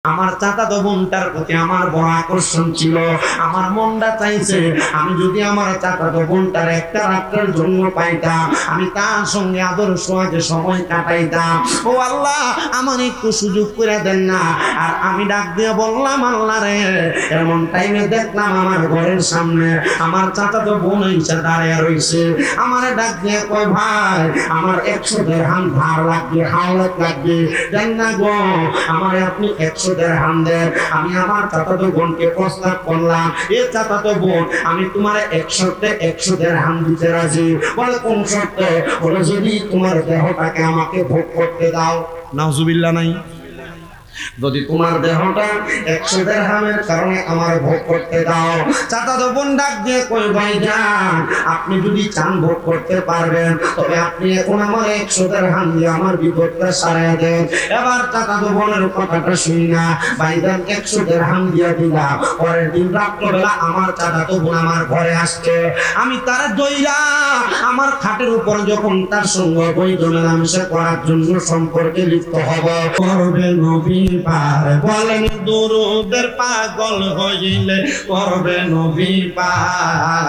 আমার চাচাতো বোনটার প্রতি আমার বড় আকর্ষণ ছিল। আমার মনটা চাইছে আমি যদি আমার চাচাতো বোনটার একটা রাত্রের জন্য পাইতাম, আমি তার সঙ্গে আদর সোহাগে সময় কাটাইতাম। ও আল্লাহ, আমার একটু সুযোগ করে দেন না। আর আমি ডাক দিয়ে বললাম, আল্লাহ রে, এমন টাইমে দেখলাম আমার ঘরের সামনে আমার চাচাতো বোন এসে দাঁড়িয়ে রয়েছে। আমার ডাক দিয়ে কয়, ভাই আমার 100 দিরহাম ধার লাগবে, হাওলাত লাগবে, দেন না গো। আমার আপনি 100 দিরহাম দেন। আমি আমার চাচাতো বোনকে প্রস্তাব করলাম, এ চাচাতো বোন, আমি তোমার 100 দিরহাম দিতে রাজি। বলে কোন শর্তে? বলে যদি তোমার দেহটাকে আমাকে ভোগ করতে দাও। নাউজুবিল্লাহ নাই? যদি তোমার দেহটা 100 দিরহামের কারণে আমার ভোগ করতে দাও। চাচাতো বোন ডাক দিয়ে কই, ভাইজান আপনি যদি চান ভোগ করতে পারবেন, তবে আপনি এখন আমার 100 দিরহাম দিয়ে আমার বিপদটা সারাই দেন। এবার চাচাতো বোনের কথাটা শুনি না, ভাইজান 100 দিরহাম দিয়ে দিলাম। পরের দিন রাত্রবেলা আমার চাচাতো বোন আমার ঘরে আসছে। আমি তার দইরা আমার খাটের উপর যখন তার সঙ্গে বৈধ মেলামেশা করার জন্য সম্পর্কে লিপ্ত হব, করবে নবী পার বলেন দুরুদের পাগল হইলে করবে নবী পার।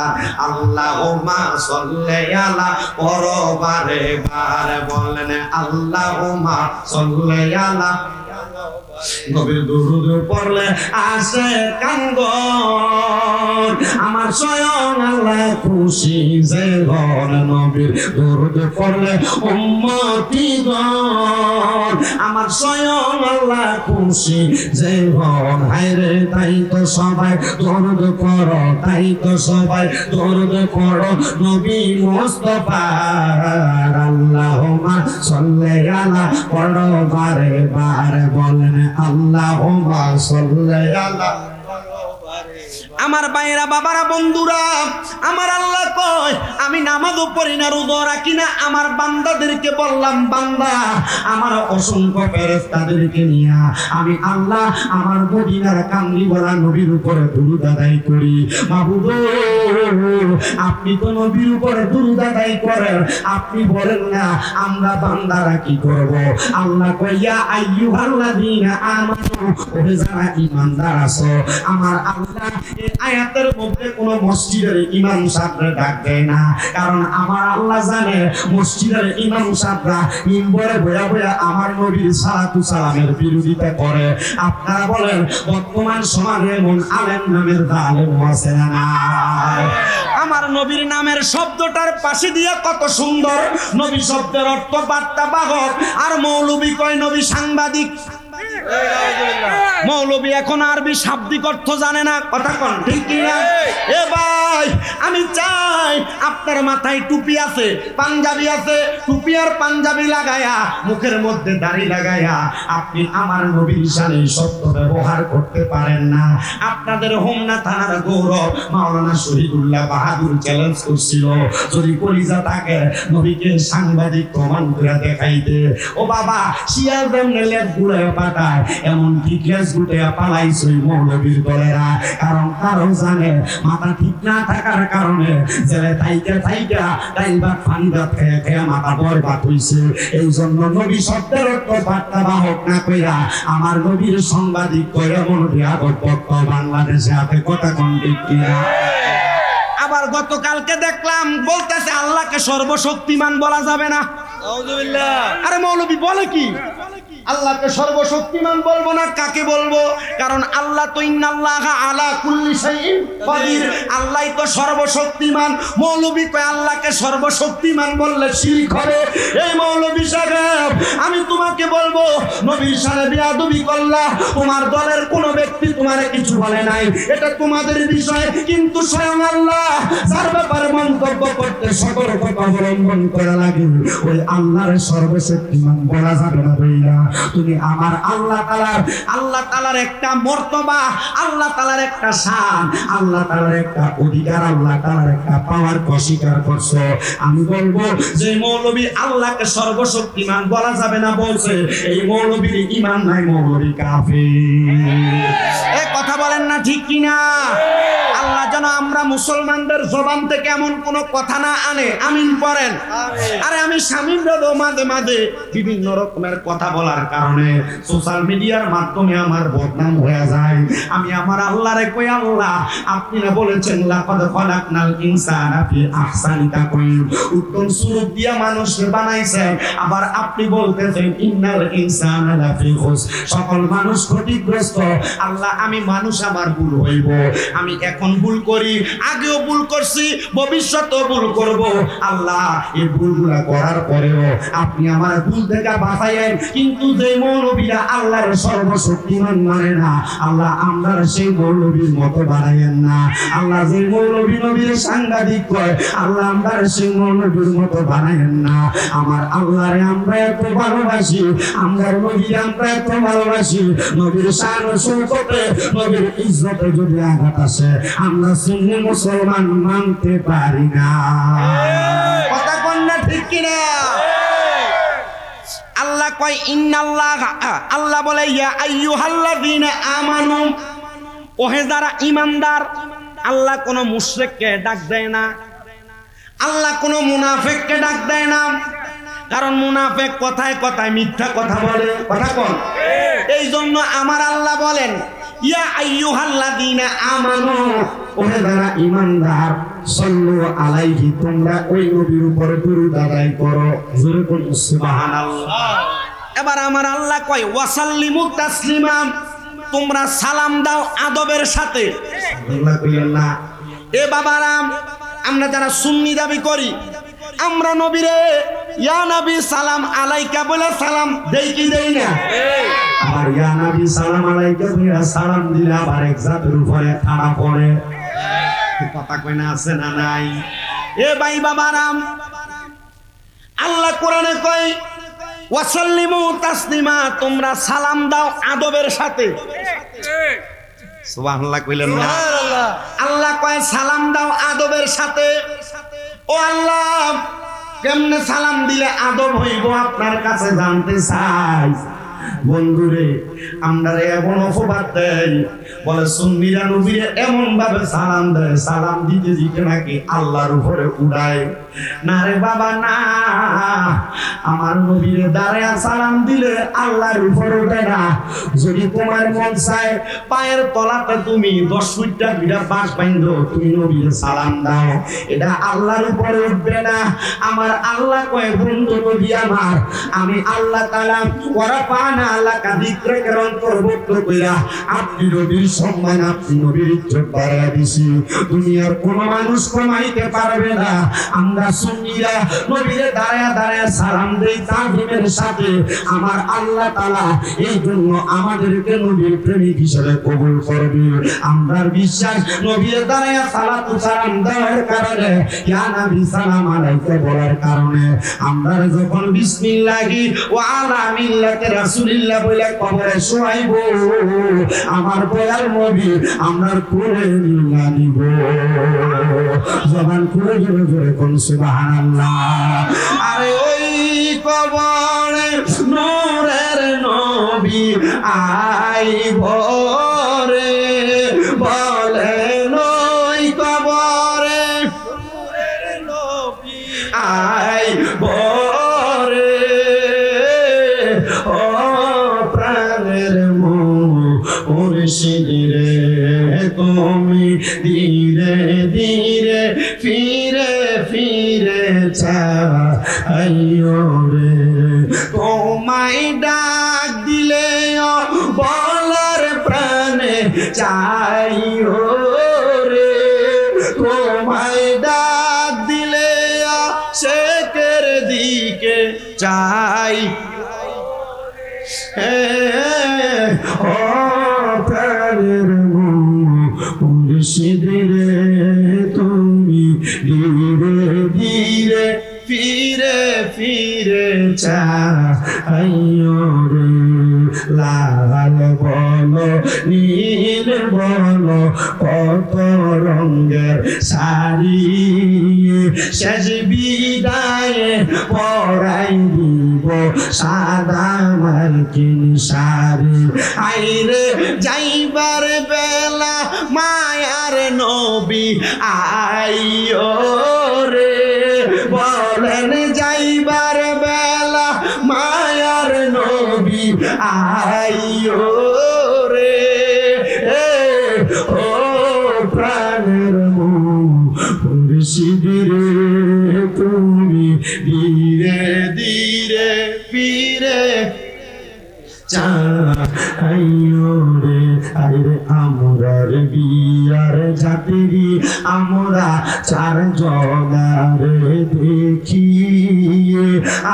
আল্লাহুম্মা সাল্লি আলা পরবারে বার বলেন আল্লাহুম্মা সাল্লি আলা। নবীর দুরুদ পড়লে আসে কাঙ্গন, আমার স্বয়ং আল্লাহ খুশি যে ঘর। নবীর দুরুদ পড়লে উম্মতিগণ, আমার স্বয়ং আল্লাহ খুশি যে ঘর। হায়রে তাই তো সবাই দুরুদ পড়ো, তাই তো সবাই দুরুদ পড়ো নবী মুস্তাফার। আল্লাহুম্মা সাল্লি আলা পড়ো বারে বার বলেন আল্লাহুম্মা সাল্লি আলা। আমার ভাইরা, বাবারা, বন্ধুরা, আমার আল্লাহ কয় আমি নামাজও পড়ি না, রোজা রাখি না। আমার বান্দাদেরকে বললাম, বান্দা আমার অসংখ্য ফেরেশতাদেরকে নিয়ে আমি আল্লাহ আমার মদিনার কামলিওয়ালা নবীর উপরে দুরূদ আদায় করি। মাবুদ, আপনি তো নবীর উপরে দুরূদ আদায় করেন, আপনি বলেন না আমরা বান্দারা কি করব? আল্লাহ কয়, ইয়া আইয়ুহাল্লাযীনা আমানু, ওহে যারা ঈমানদার আছো, আমার আল্লাহ আয়াতের মধ্যে কোন মসজিদের ইমাম সাহেবরা ডাক দেয় না, কারণ আমার আল্লাহ জানে মসজিদের ইমাম সাহেবরা মিম্বরে বয়া বয়া আমার নবীর সালাতু সালামের বিরোধিতা করে। আপনারা বলেন বর্তমান সমাজে এমন আলেম নামের আলেম আছে না? আমার নবীর নামের শব্দটার পাশে দিয়ে কত সুন্দর নবী শব্দের অর্থ বার্তা বাহক, আর মৌলবী কয় নবী সাংবাদিক। মৌলবী এখন আরবি শাব্দিক অর্থ জানে না, কথা কোন ঠিক কি না? এ ভাই, আমি চাই আপনার মাথায় টুপি আছে, পাঞ্জাবি আছে, টুপি আর পাঞ্জাবি লাগায়া, মুখের মধ্যে দাড়ি লাগায়া আপনি আমার নবীর শানে সত্য ব্যবহার করতে পারেন না। আপনাদের হোমনা থানার গৌরব মাওলানা শহীদুল্লাহ বাহাদুর চ্যালেঞ্জ করছিল, যদি কলিজা থাকে নবীকে সাংবাদিক প্রমাণ করে দেখাইতে। ও বাবা, শিয়ার বেমনেলে ঘুরে পাঠায়, এমন কি কেস গুটে পালাইছে মৌলবীর দলেরা, কারণ তারও জানে মাথা ঠিক না থাকার কারণে জেলে থাইকা থাইকা ডাইল ভাত পানি ভাত খেয়ে খেয়ে মাথা বরবাদ হইছে। এই জন্য নবী শব্দের অর্থ বার্তা বাহক না কইরা আমার নবীর সাংবাদিক করে এমন বিয়াদব বাংলাদেশে হাতে, কথা কোন ঠিক কিনা? আবার গতকালকে দেখলাম বলতেছে আল্লাহকে সর্বশক্তিমান বলা যাবে না। নাউজুবিল্লাহ। আরে মৌলবী বলে কি আল্লাহকে সর্বশক্তিমান বলবো না? কাকে বলবো? কারণ আল্লাহ তো ইন্নাল্লাহা আলা কুল্লি শাইইন কাদির, আল্লাহই তো সর্বশক্তিমান। মৌলবী কয় আল্লাহকে সর্বশক্তিমান বললে শিরক হবে। এই মৌলবী সাহেব, আমি তোমাকে বলবো নবীর সাথে বিয়াদবি করলা, তোমার দলের কোন ব্যক্তি তোমারে কিছু বলে নাই, এটা তোমাদের বিষয়, কিন্তু স্বয়ং আল্লাহ যার ব্যাপারে মন্তব্য করতে সতর্কতা অবলম্বন করা লাগে, ওই আল্লাহর সর্বশক্তিমান বলা যাবে না। বইলা তুমি আমার আল্লাহ তাআলার একটা মর্তবা, আল্লাহ তাআলার একটা শান, আল্লাহ তাআলার একটা অধিকার, আল্লাহ তাআলার একটা পাওয়ার অস্বীকার করছো। আমি বলবো যে মৌলবী আল্লাহকে সর্বশক্তিমান বলা যাবে না বলছে, এই মৌলবীর ঈমান নাই, মৌলবী কাফির। এই কথা বলেন না ঠিক কিনা? আল্লাহ যেন আমরা মুসলমানদের জবান থেকে এমন কোন কথা না আনে, আমিন পড়েন। আরে আমি শামীম দাদু মাঝে মাঝে বিভিন্ন রকমের কথা বলার কারণে সোশ্যাল মিডিয়ার মাধ্যমে আমার বদনাম হয়ে যায়। আমি আমার আল্লাহরে কই, আল্লাহ আপনি না বলেছেন লাকাদ খালাকনাল ইনসানা ফি আহসানি তাকওয়িম, উত্তম সুরত দিয়া মানুষকে বানাইছেন, আবার আপনি বলতেছেন ইন্নাল ইনসানা লাফি খুসর, সকল মানুষ ক্ষতিগ্রস্ত। আল্লাহ আমি মানুষ, আমার ভুল হইব, আমি এখন ভুল করি, আগেও ভুল করছি, ভবিষ্যতেও ভুল করব। আল্লাহ এই ভুলগুলা করার পরেও আপনি আমার ভুল থেকে বাঁচাইয়েন। কিন্তু যে মৌলবীরা আল্লাহর সর্বশক্তিমান মানে না, আল্লাহ আমরা সেই মৌলবীর মতো বানাইয়েন না। আল্লাহ যে মৌলবী নবীর সাংঘাতিক কয়, আল্লাহ আমরা সেই মৌলবীর মতো বানাইয়েন না। আমার আল্লাহরে আমরা এত ভালোবাসি, আমরা নবীর আমরা এত ভালোবাসি, নবীর শান ও শৌকতে, নবীর ইজ্জতে যদি আঘাত আসে আমরা সুন্নি মুসলমান মানতে পারি না। কথা কোন না ঠিক কিনা? আল্লাহ কয় ইন্নাল্লাহ, আল্লাহ বলে ইয়া আইয়ুহাল্লাযীনা আমানু, ওহে যারা ঈমানদার। আল্লাহ কোন মুশরিককে ডাক দেয় না, আল্লাহ কোন মুনাফিককে ডাক দেয় না, কারণ মুনাফিক কথায় কথায় মিথ্যা কথা বলে। কথা কোন? এই জন্য আমার আল্লাহ বলেন ইয়া আইয়ুহাল্লাযীনা আমানু, ওহে যারা ঈমানদার, সাল্লু আলাইহি, তোমরা ওই নবীর উপর দরুদ আদায় করো। জোরে কোন সুবহানাল্লাহ। এবার আমার আল্লাহ কয় ওয়াসাল্লিমু তাসলিমা, তোমরা সালাম দাও আদবের সাথে। আল্লাহ কইলেন না এ বাবারাম, আমরা যারা সুন্নি দাবি করি, আমরা নবীরে ইয়া নবী সালাম আলাইকা বলে সালাম দেই কি দেই না? আর ইয়া নবী সালাম আলাইকা বলে সালাম দিলে আবার এক জাতের উপরে থানা পড়ে। কথা কই না, আছে না নাই? এ ভাই বাবারাম, আল্লাহ কোরআনে কয় ওয়াসাল্লিমু তাসলিমা, তোমরা সালাম দাও আদবের সাথে। সুবহানাল্লাহ কইলেন না? আল্লাহ কয় সালাম দাও আদবের সাথে। ও আল্লাহ, কেমনে সালাম দিলে আদব হইব আপনার কাছে জানতে চাই। বন্ধুরে, আমরা এমন অপবাদ দেয়, বলে সুন্নিরা নবীরে এমন ভাবে সালাম দেয়, সালাম দিতে দিতে নাকি আল্লাহর উপরে উড়ায়। না রে বাবা না, আমার নবীরে দাঁড়ায় সালাম দিলে আল্লাহর উপরে উঠে না। যদি তোমার মন চায় পায়ের তলাতে তুমি 10 ফুটটা বিড়া বাঁশ বাইন্ধো, তুমি নবীরে সালাম দাও, এটা আল্লাহর উপরে উঠবে না। আমার আল্লাহ কয় বন্ধু নবী আমার, আমি আল্লাহ তাআলা ওয়ারাফানা আলাকা যিকরাকা অন্তর্ভুক্ত কইরা আপনি নবীর সম্মান, আপনি নবীর ইজ্জত বাড়ায়া দিছি, দুনিয়ার কোন মানুষ কমাইতে পারবে না। আমরা সুন্নিরা নবীরে দাঁড়ায়া দাঁড়ায়া সালাম দেই তাজিমের সাথে। আমার আল্লাহ তাআলা এই জন্য আমাদেরকে নবীর প্রেমিক হিসেবে কবুল করবে। আমরা বিশ্বাস নবীরে দাঁড়ায়া সালাতু সালাম দেওয়ার কারণে, ইয়া নবী সালাম আলাইকা বলার কারণে, আমরা যখন বিসমিল্লাহি ওয়া আলা মিল্লাতি রাসূলিল্লাহ বলে কবরে শোয়াইব, আমার দয়াল নবী আমরার কোলে নিয়ে নিব। জবান খুলে জোরে জোরে কোন সুবহানাল্লাহ। আরে ওই কবরে নূরের নবী আইব রে, বলে ওই কবরে নূরের নবী আইব রে। ও প্রাণের মুর্শিদ রে, তুমি ধীরে ধীরে ফিরে ফিরে চাইও রে, তোমায় ডাক দিলে বলার প্রাণে চাইও রে, তোমায় ডাক দিলে শেখের দিকে চাই। ও প্রাণের মুর্শিদ রে, তুমি ধীরে ধীরে ফিরে ফিরে চাইও রে। লাল বলো নীল বলো কত রঙের শাড়ি, শেষ বিদায়ে পরাই দিব সাদা মার্কিন শাড়ি। হাইরে যাইবার বেলা মায়ার নবী আইও রে বলেন যাইবার বেলা মায়ার নবী আইও রে ও প্রাণের মুর্শিদ রে তুমি ধীরে ধীরে ফিরে চাইও রে আরে আমরার বিয়ার জাতিরি আমরা চার জনারে দেখি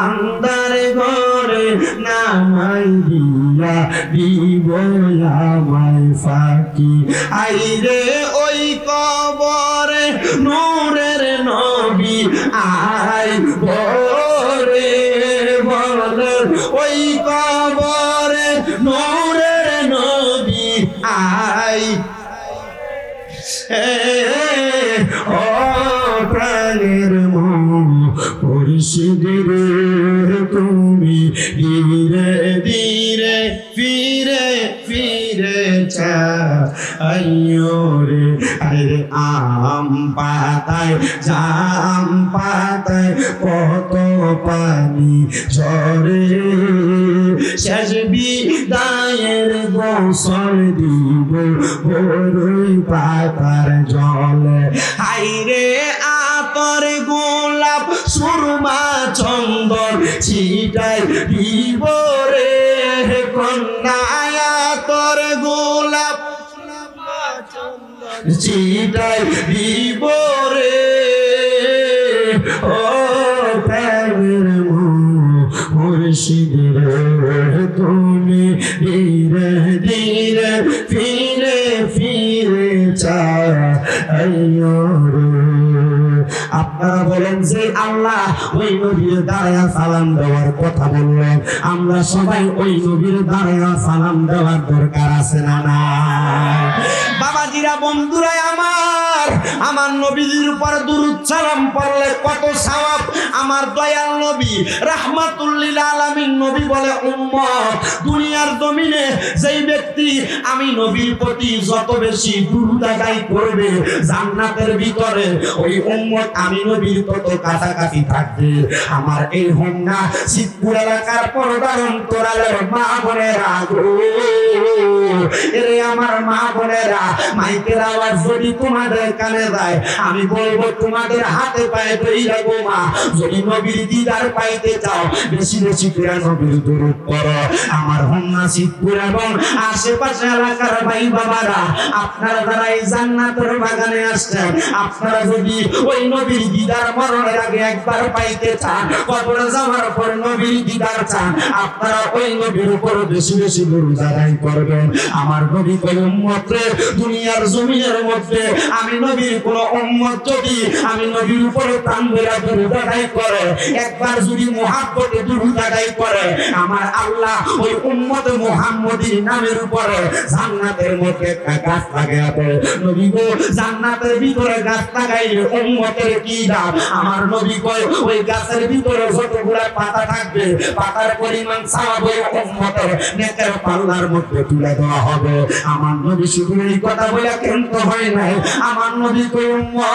আন্দার ঘরে নামাই দিয়া দিব আমায় ফাঁকি আইরে ওই কবরে নূরের নবী আই বরে বলেন ওই কবরে নূরের নবী আই ও প্রাণের মুর্শিদ রে তুমি ধীরে ধীরে ফিরে ফিরে চাইও রে আরে আম পাতায় জাম পাতায় কত পানি ঝরে শেষ বিদায়ের গোসল দিব বরই পাতার জলে হাইরে আতর গোলাপ সুরমা চন্দন ছিটাই দিব রে কন্যায় আতর গোলাপ ছিটাই দিব রে ও প্রেমের মুর্শিদ রে তুমি ধীরে ধীরে ফিরে ফিরে চাইও রে আপনারা বলেন যে আল্লাহ ওই নবীর দাঁড়ায়া সালাম দেওয়ার কথা বললেন আমরা সবাই ওই নবীর দাঁড়ায়া সালাম দেওয়ার দরকার আছে না না বাবাজিরা বন্ধুরা আমার নবীর উপর দুরূদ সালাম পড়লে কত সওয়াব আমার দয়াল নবী রাহমাতুল লিল আলামিন নবী বলে উম্মত দুনিয়ার জমিনে যেই ব্যক্তি আমি নবীর প্রতি যত বেশি দুরূদ আদায় করবে জান্নাতের ভিতরে ওই উম্মত আমি নবীর তত কাছাকাছি থাকবে আমার এই হোমনা সিদ্ধপুর এলাকার পর্দার অন্তরালের মা বোনেরা এরে আমার মা বোনেরা মাইকের আওয়াজ যদি তোমাদের কানে যায় আমি বলবো তোমাদের হাতে পায়ে ধরে গো মা যদি নবীর দিদার পাইতে চাও বেশি বেশি করে নবীর দুরূদ পড়ো আমার হোমনা সিদ্ধপুর এবং আশেপাশে এলাকার ভাই বাবারা আপনারা যারা এই জান্নাতের বাগানে আসছেন আপনারা যদি ওই নবীর দিদার মরণের আগে একবার পাইতে চান কবরে যাওয়ার পর নবীর দিদার চান আপনারা ওই নবীর উপর বেশি বেশি দুরূদ আদায় করবেন আমার নবী কই উম্মত রে দুনিয়ার জমিনের মধ্যে আমি নবীর কোন উম্মত যদি আমি নবীর উপর প্রাণ ভরে দুরূদ আদায় করে একবার যদি মুহাব্বতে দুরূদ আদায় করে আমার আল্লাহ ওই উম্মত মুহাম্মদীর নামের উপরে জান্নাতের মধ্যে গাছ লাগাবে নবী গো জান্নাতের ভিতরে গাছ লাগাইলে উম্মতের কি দাম আমার নবী কয় ওই গাছের ভিতরে যতগুলা পাতা থাকবে পাতার পরিমাণ সওয়াব ওই উম্মতের নেকের পাল্লার মধ্যে তুলে দেওয়া হবে আমার নবী শুধু এই কথা বলে কেন্ত হয় নাই আমার নবী কয় উম্মত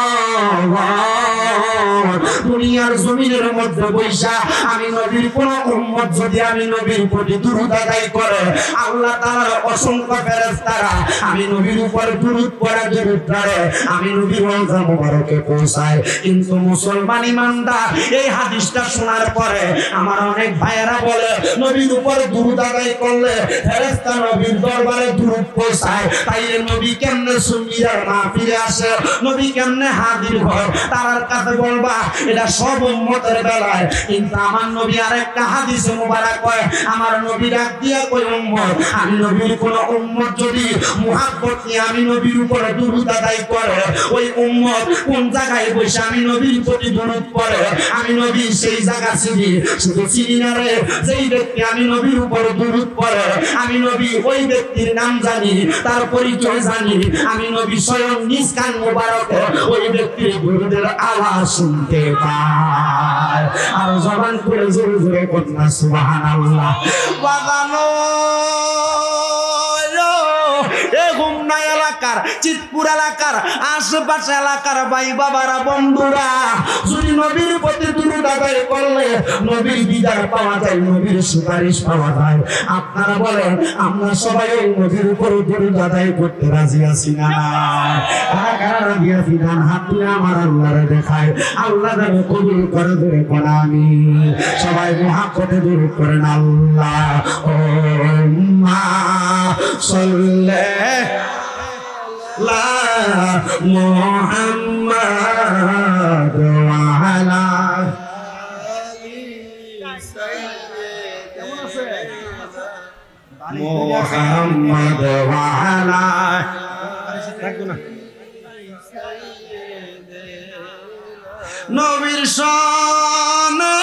দুনিয়ার জমিনের মধ্যে বৈশা আমি নবীর কোন উম্মত যদি আমি নবীর প্রতি দুরূদ আদায় করে আল্লাহ তাআলার অসংখ্য ফেরেশতারা আমি নবীর উপর দুরূদ পড়া দুরূদ পড়ে আমি নবীর রওজা মুবারকে পৌঁছায় কিন্তু মুসলমান ইমানদার এই হাদিসটা শোনার পরে আমার অনেক ভাইয়েরা বলে নবীর উপর দুরূদ আদায় করলে ফেরেশতা নবীর দরবারে দুরূদ পৌঁছায় তাই নবী কেমনে সুন্নিয়ার মাহফিলে আসে নবী কেমনে হাজির হয় তার কাছে বলবা এটা সব উম্মতের বেলায় কিন্তু আমার নবী আরেকটা হাদিসে মুবারক কয় আমার নবী ডাক দিয়া কই উম্মত আমি নবীর কোন উম্মত যদি মুহাব্বত নিয়ে আমি নবীর উপর দুরূদ আদায় করে ওই উম্মত কোন জায়গায় বসে আমি নবীর প্রতি দুরূদ পড়ে আমি নবী সেই জায়গা চিনি শুধু চিনি না রে যেই ব্যক্তি আমি নবীর উপর দুরূদ পড়ে আমি নবী ওই ব্যক্তির নাম জানি তার পরিচয় জানি আমি নবী স্বয়ং নিজ কান মুবারকে ওই ব্যক্তির দুরূদের আওয়াজ শুনতে পাই আর জবান করে জোরে জোরে বলনা সুবহানাল্লাহ বাগানো এলাকার চিতপুর এলাকার আশেপাশে এলাকার ভাই বাবারা বন্ধুরা যদি নবীর প্রতি দুরূদ আদায় করলে নবীর দিদার পাওয়া যায়, নবীর সুপারিশ পাওয়া যায়। আপনারা বলেন আমরা সবাই ওই নবীর উপর দুরূদ আদায় করতে রাজি আছি না? কারা কারা রাজি আছি না? হাত তুলে আমার আল্লাহরে দেখায়, আল্লাহ যেন কবুল করে ধরে পড়া আমি সবাই মুহাব্বতে দুরূদ করেন আল্লাহুম্মা সাল্লি মুহাম্মাদ ওয়া আলা মুহাম্মাদ ওয়া আলা নবীর শানে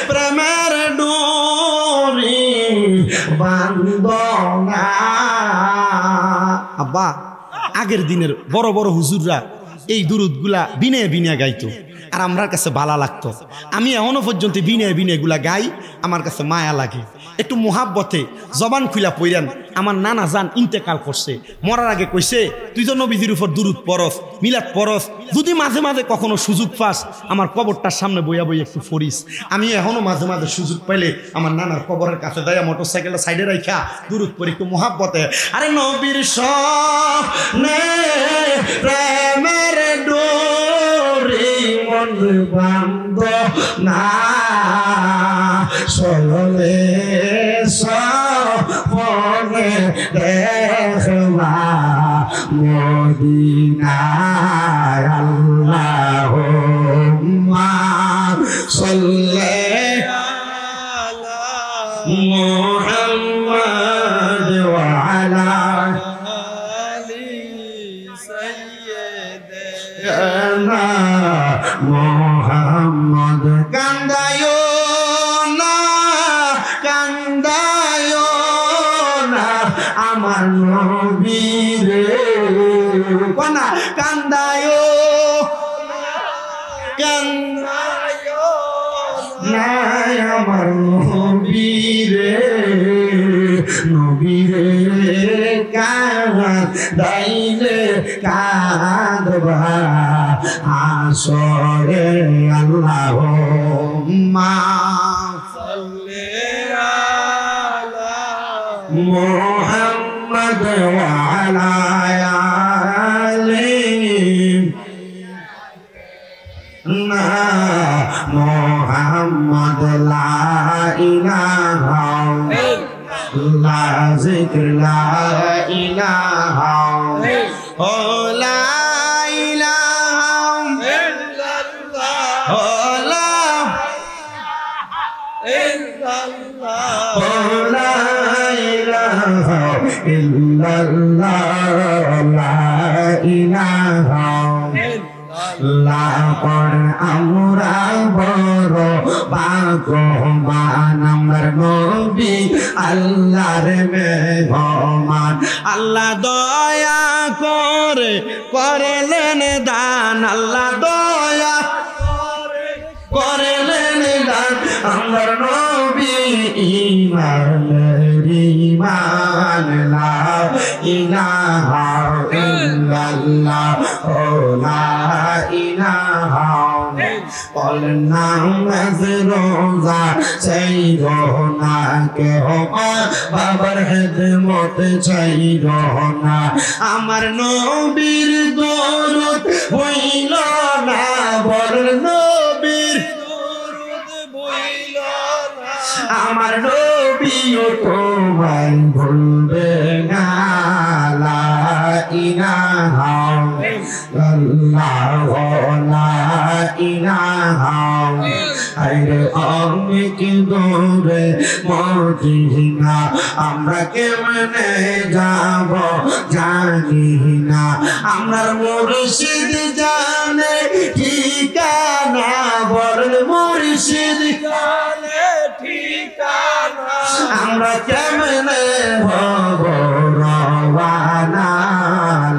প্রেমের ডোরি বান্ধনা। আব্বা আগের দিনের বড় বড় হুজুররা এই দুরুদগুলা বিনে বিনে গাইতো আর আমার কাছে ভালো লাগতো। আমি এখনো পর্যন্ত বিনে বিনে গুলা গাই, আমার কাছে মায়া লাগে। একটু মোহাব্বতে জবান খুলা পইরান। আমার নানা জান ইন্তেকাল করছে, মরার আগে কইছে তুই তো নবীজির উপর দুরুদ পড়স, মিলাদ পড়স, যদি মাঝে মাঝে কখনো সুযোগ পাস আমার কবরটার সামনে বইয়া বইয়া একটু পড়িস। আমি এখনো মাঝে মাঝে সুযোগ পাইলে আমার নানার কবরের কাছে যাইয়া মোটর সাইকেলটা সাইডে রাখা দুরুদ পড়ি একটু মোহাব্বতে। আরে নবীর শানে প্রেমের ডোরি মন বান্ধনা চললে সপনে দেখবা মদিনায়। আল্লাহুম্মা সাল্লি আলা মুহাম্মাদ ওয়া আলা আলি সাইয়্যিদিনা মুহাম্মদ। কান্দায়ো না কান্দায়ো না আমার নবীরে, কোনা কান্দায়ো কান্দায়ো না আমার নবীরে, নবীরে কাঁদাইলে কাঁদবা আসরে। আল্লাহুম্মা সাল্লি আলা মুহাম্মাদ ওয়া আলা আলি মুহাম্মাদ। লা ইলাহা ইল্লাল্লাহ জিকির লা ইলাহা লা ইলাহা ইল্লাল্লাহ লা ইলাহা ইল্লাল্লাহ লা ইলাহা লাপর আমরা বড় ভাগ্যবান আমার নবী আল্লাহর মেহমান। আল্লাহ দয়া করে করলেন দান, আল্লাহ দয়া করে করলেন দান আমার নবী ইমানের ইমান। লা ইলাহা ইল্লাল্লাহ লা ইলাহা বলনা রোজা সেই রোনা কেহ বাবার খেদমত চাই রোনা। আমার নবীর দরুদ হইল না বল নবীর দরুদ হইল না, আমার নবীও তোমায় ভুলবে না। লা ইলাহা ইল্লাল্লাহ লা ইলাহা আরে অনেক দূরে মদিনা আমরা কেমনে যাব জানি না, আমার মুর্শিদ জানে ঠিকানা বল মুর্শিদ জানে ঠিকানা আমরা কেমনে হব রওয়ানা।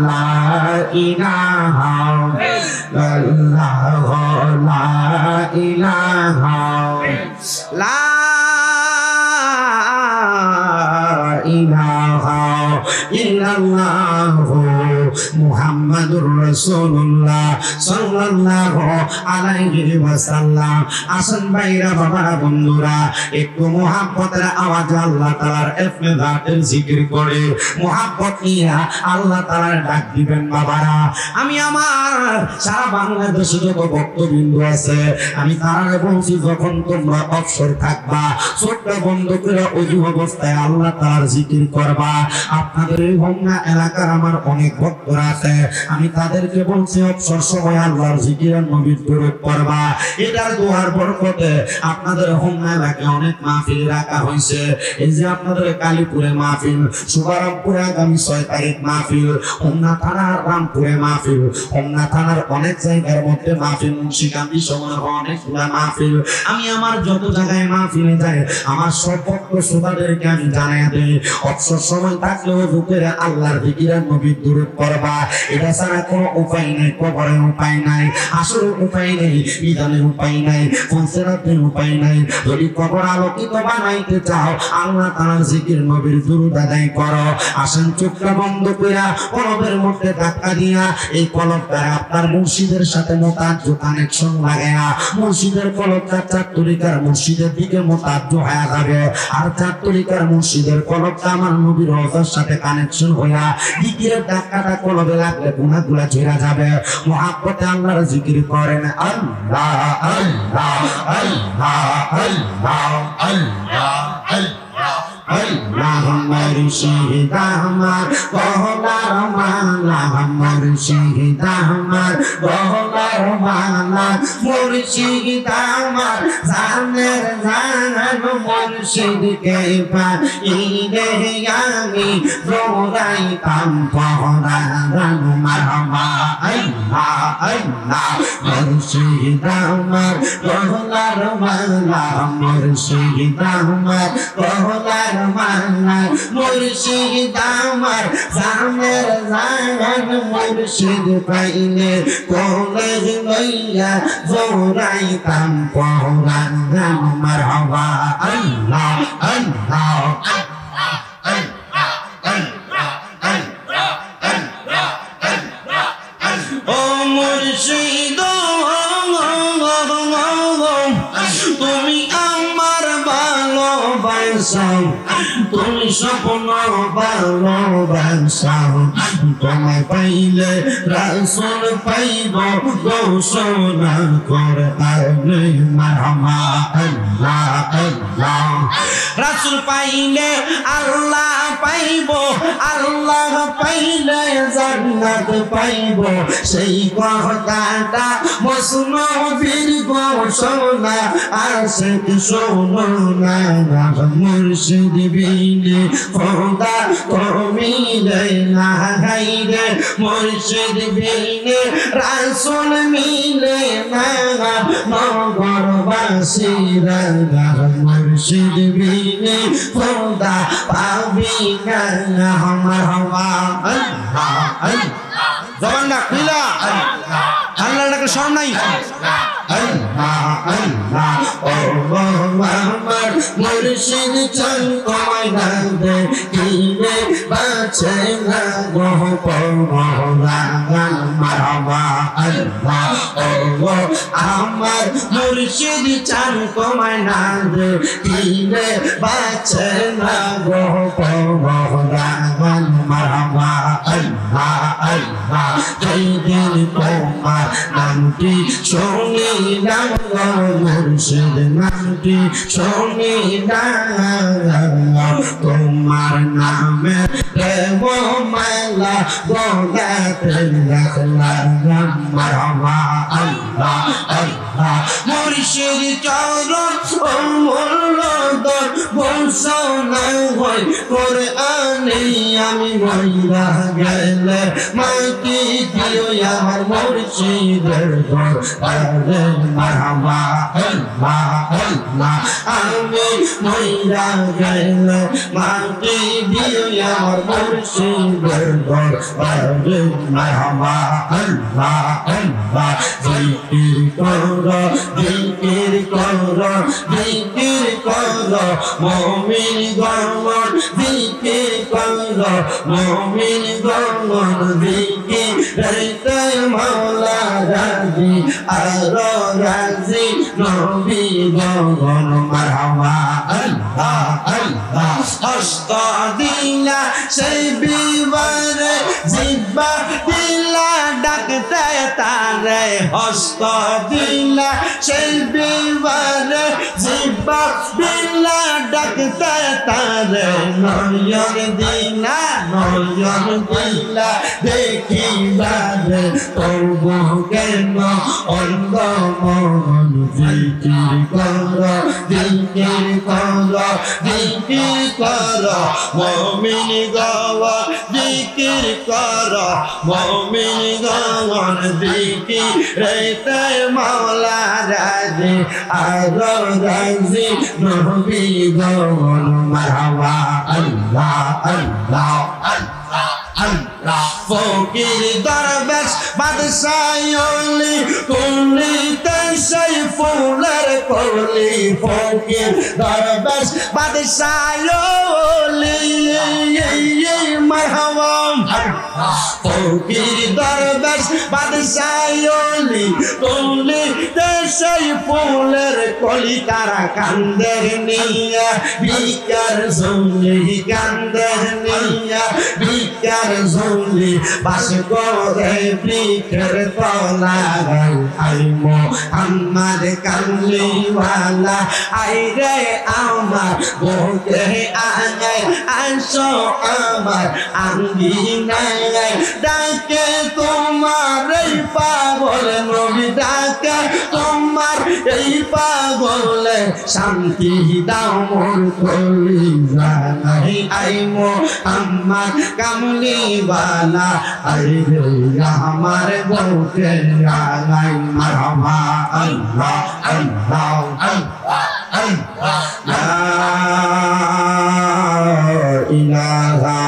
লা ইলাহা ইল্লাল্লাহ লা ইলাহা লা ইলাহা ইল্লাল্লাহু মুহাম্মাদুর রাসূলুল্লাহ সাল্লাল্লাহু আলাইহি ওয়াসাল্লাম। আসেন ভাইরা বাবারা বন্ধুরা, একটু মুহাব্বতের আওয়াজে আল্লাহ তাআলার ইসমে জাতের জিকির করে মুহাব্বত নিয়ে আল্লাহ তাআলার ডাক দিবেন। বাবারা, আমি আমার সারা বাংলাদেশে যত ভক্তবৃন্দ আছে আমি তারা বলছি, যখন তোমরা অবসর থাকবা চোখটা বন্ধ করে ওযু অবস্থায় আল্লাহ তাআলার জিকির করবা। আপনাদের এই হোমনা এলাকার আমার অনেক ভক্তরা আছে, আমি তাদেরকে বলছি অবসর সময় আল্লাহর জিকির নবীর দরুদ পড়বা। এটার দোয়ার বরকতে আপনাদের হোমনা এলাকায় অনেক মাহফিল রাখা হয়েছে। এই যে আপনাদের কালীপুরে মাহফিল, শুভারামপুরে আগামী 6 তারিখ মাহফিল, হোমনা থানার রামপুরে মাহফিল, হোমনা থানার অনেক জায়গার মধ্যে মাহফিল, মুন্সিগঞ্জ সময় অনেকগুলা মাহফিল। আমি আমার যত জায়গায় মাহফিলে যাই আমার সব ভক্ত শ্রোতাদেরকে আমি জানাই দেই, অবসর সময় থাকলেও বুকের আল্লাহর জিকির নবীর দরুদ পড়বা। এটা ছাড়া কোনো উপায় নাই, কবরের উপায় নাই, আসরের উপায় নেই, বিধানের উপায় নাই, ফলসেরাতের উপায় নাই। যদি কবর আলোকিত বানাইতে চাও আল্লাহ তাআলার জিকির নবীর দরুদ আদায় করো। আসেন চোখটা বন্ধ কইরা কলবের মধ্যে ধাক্কা দিয়া এই কলবটা আপনার মুর্শিদের সাথে মোতাজ্জ কানেকশন লাগায়া মুর্শিদের কলবটা 4 তরিকার মুর্শিদের দিকে মোতাজ্জ হয়ে যাবে। আর 4 তরিকার মুর্শিদের কলবটা আমার নবীর রওজার সাথে কানেকশন হইয়া জিকিরের ধাক্কাটা কলবে লাগলে গুনাহগুলা ঝরে যাবে। মুহাব্বতে আল্লাহর জিকির করেন আল্লাহ আল্লাহ আল্লাহ আল্লাহ আল্লাহ আল্লাহ আল্লাহ মুর্শিদ আমার গহনার মালা, মুর্শিদ আমার গহনার মালা, মুর্শিদ আমার জানের জান, মুর্শিদকে পাইলে আমি দৌড়াইতাম পহরান মারহাবা। আল্লাহ আল্লাহ মুর্শিদ আমার গহনার মালা, মুর্শিদ আমার গহনার মালা, মুর্শিদ আমার জানের জান, মুর্শিদ পাইলে কোলে লইয়া দৌড়াইতাম পহরান মারহাবা। আল্লাহ আল্লাহ ও মুর্শিদ তুমি আমার ভালোবাসাও, তুমি স্বপ্ন ভালোবাসাও, তোমায় পাইলে রাসূল পাইব ঘোষণা করে মারহাবা। আল্লাহ আল্লাহ রাসূল পাইলে আল্লাহ পাইব, আল্লাহ পাইলে জান্নাত পাইব, সেই কথাটা মসনবীর ঘোষণা আছে কি শোনো না। মুর্শিদ বিনে খোদা তুমি না হাইরে, মুর্শিদ বিনে রাসূল মিলে না নগরবাসীরা, মুর্শিদ বিনে খোদা পাবি না মারহাবা। আল্লাহ আল্লাহ জবানটা খুলা আল্লাহর ডাকে শরম নাই। আল্লাহ আল্লাহ ও আমার মুর্শিদ চল তোমায় ডাকে কিনে বাঁচে না গো পহরান মারহাবা। আল্লাহ ও আমার মুর্শিদ চল তোমায় ডাকে কিনে বাঁচে না গো পহরান মারহাবা। আল্লাহ আল্লাহ যেদিন তোমার নামটি শুনিলাম গো মুর্শিদ, নামটি শুনিলাম, তোমার নামে প্রেম মালা গোলাতে রাখলাম মারহাবা। আল্লাহ আল্লাহ মুর্শিদ চরণ অমূল্য দর ঘোষণা হয় কোরআনে, আমি মইরা গেলে মাটি দিও আমার মুর্শিদের ঘর মারহাবা। আল্লাহ আল্লাহ আমি মইরা গেলে মাটি দিও আমার মুর্শিদের দরবারে মারহাবা আল্লাহ আল্লাহ জিকির করো জিকির করো জিকির করো মুমিন গণ জিকির করো মুমিন গণ জিকির রইতে মাওলা রাজি আর রাজি নবী গণ মারহাবা আল্লাহ আল্লাহ হস্তা দিলা সেই বিবারে জিব্বা দিলা ডাকতে তারে হস্তা দিলা সেই বিবারে জিব্বা দিলা ডাকতে তারে নয়ন দিলা দেখিবারে তবু কেন অন্ধ মন জিকির করো জিকির করো জিকির করো মুমিন গাওয়া জিকির করো মুমিন গাওয়ান জিকির রইতে মাওলা রাজি আর রাজি নবী গাওয়ান মারহাবা আল্লাহ আল্লাহ আল্লাহ আল্লাহ ফকির দরবেশ বাদশাহলি কুলিতে সেই ফুলের কলি ফকির দরবেশ বাদশাহলি মারহাবা ফকির দরবেশ বাদশাহলি কুলিতে সেই ফুলের কলি তারা কান্দের নিয়া ভিকার জঙ্গি কান্দের নিয়া ভিকার জঙ্গি বাস করে বৃক্ষের তলায় আই মোহাম্মদ কামলিওয়ালা আই রে আমার বুকে আয় আসো আমার আঙ্গিনায় ডাকে তোমার এই পাগল নবী ডাকে তোমার এই পাগলে শান্তি দাও মোর কলিজায় আই মোহাম্মদ কামলিওয়ালা আই রে আমার বুকে আয় মারহাবা আল্লাহ আল্লাহ আল্লাহ আল্লাহ লা ইলাহা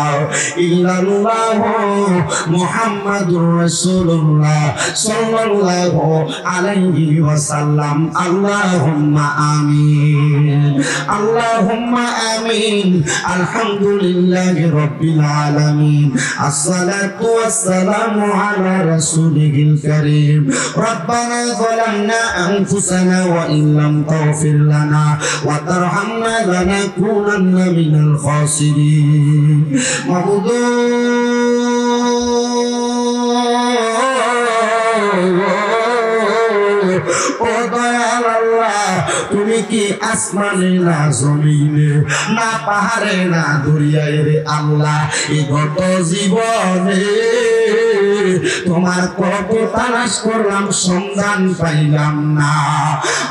ইল্লাল্লাহ মুহাম্মাদুর রাসূলুল্লাহ সাল্লাল্লাহু আলাইহি ওয়াসাল্লাম আল্লাহুম্মা আমিন আল্লাহুম্মা আমিন আলহামদুলিল্লাহি রাব্বিল আলামিন আসসালাতু ওয়াসসালামু আলা রাসূলিল কারীম রব্বানা যালামনা আনফুসানা ওয়া ইন লাম তাগফির লানা ওয়া তারহামনা লানাকুনান্না মিনাল খাসিরিন মাবুদ ও দয়াল আল্লাহ তুমি কি আসমানে না জমিনে না পাহাড়ে না দরিয়ায় রে আল্লাহ এই গত জীবনে তোমার কত তালাশ করলাম সন্ধান পাইলাম না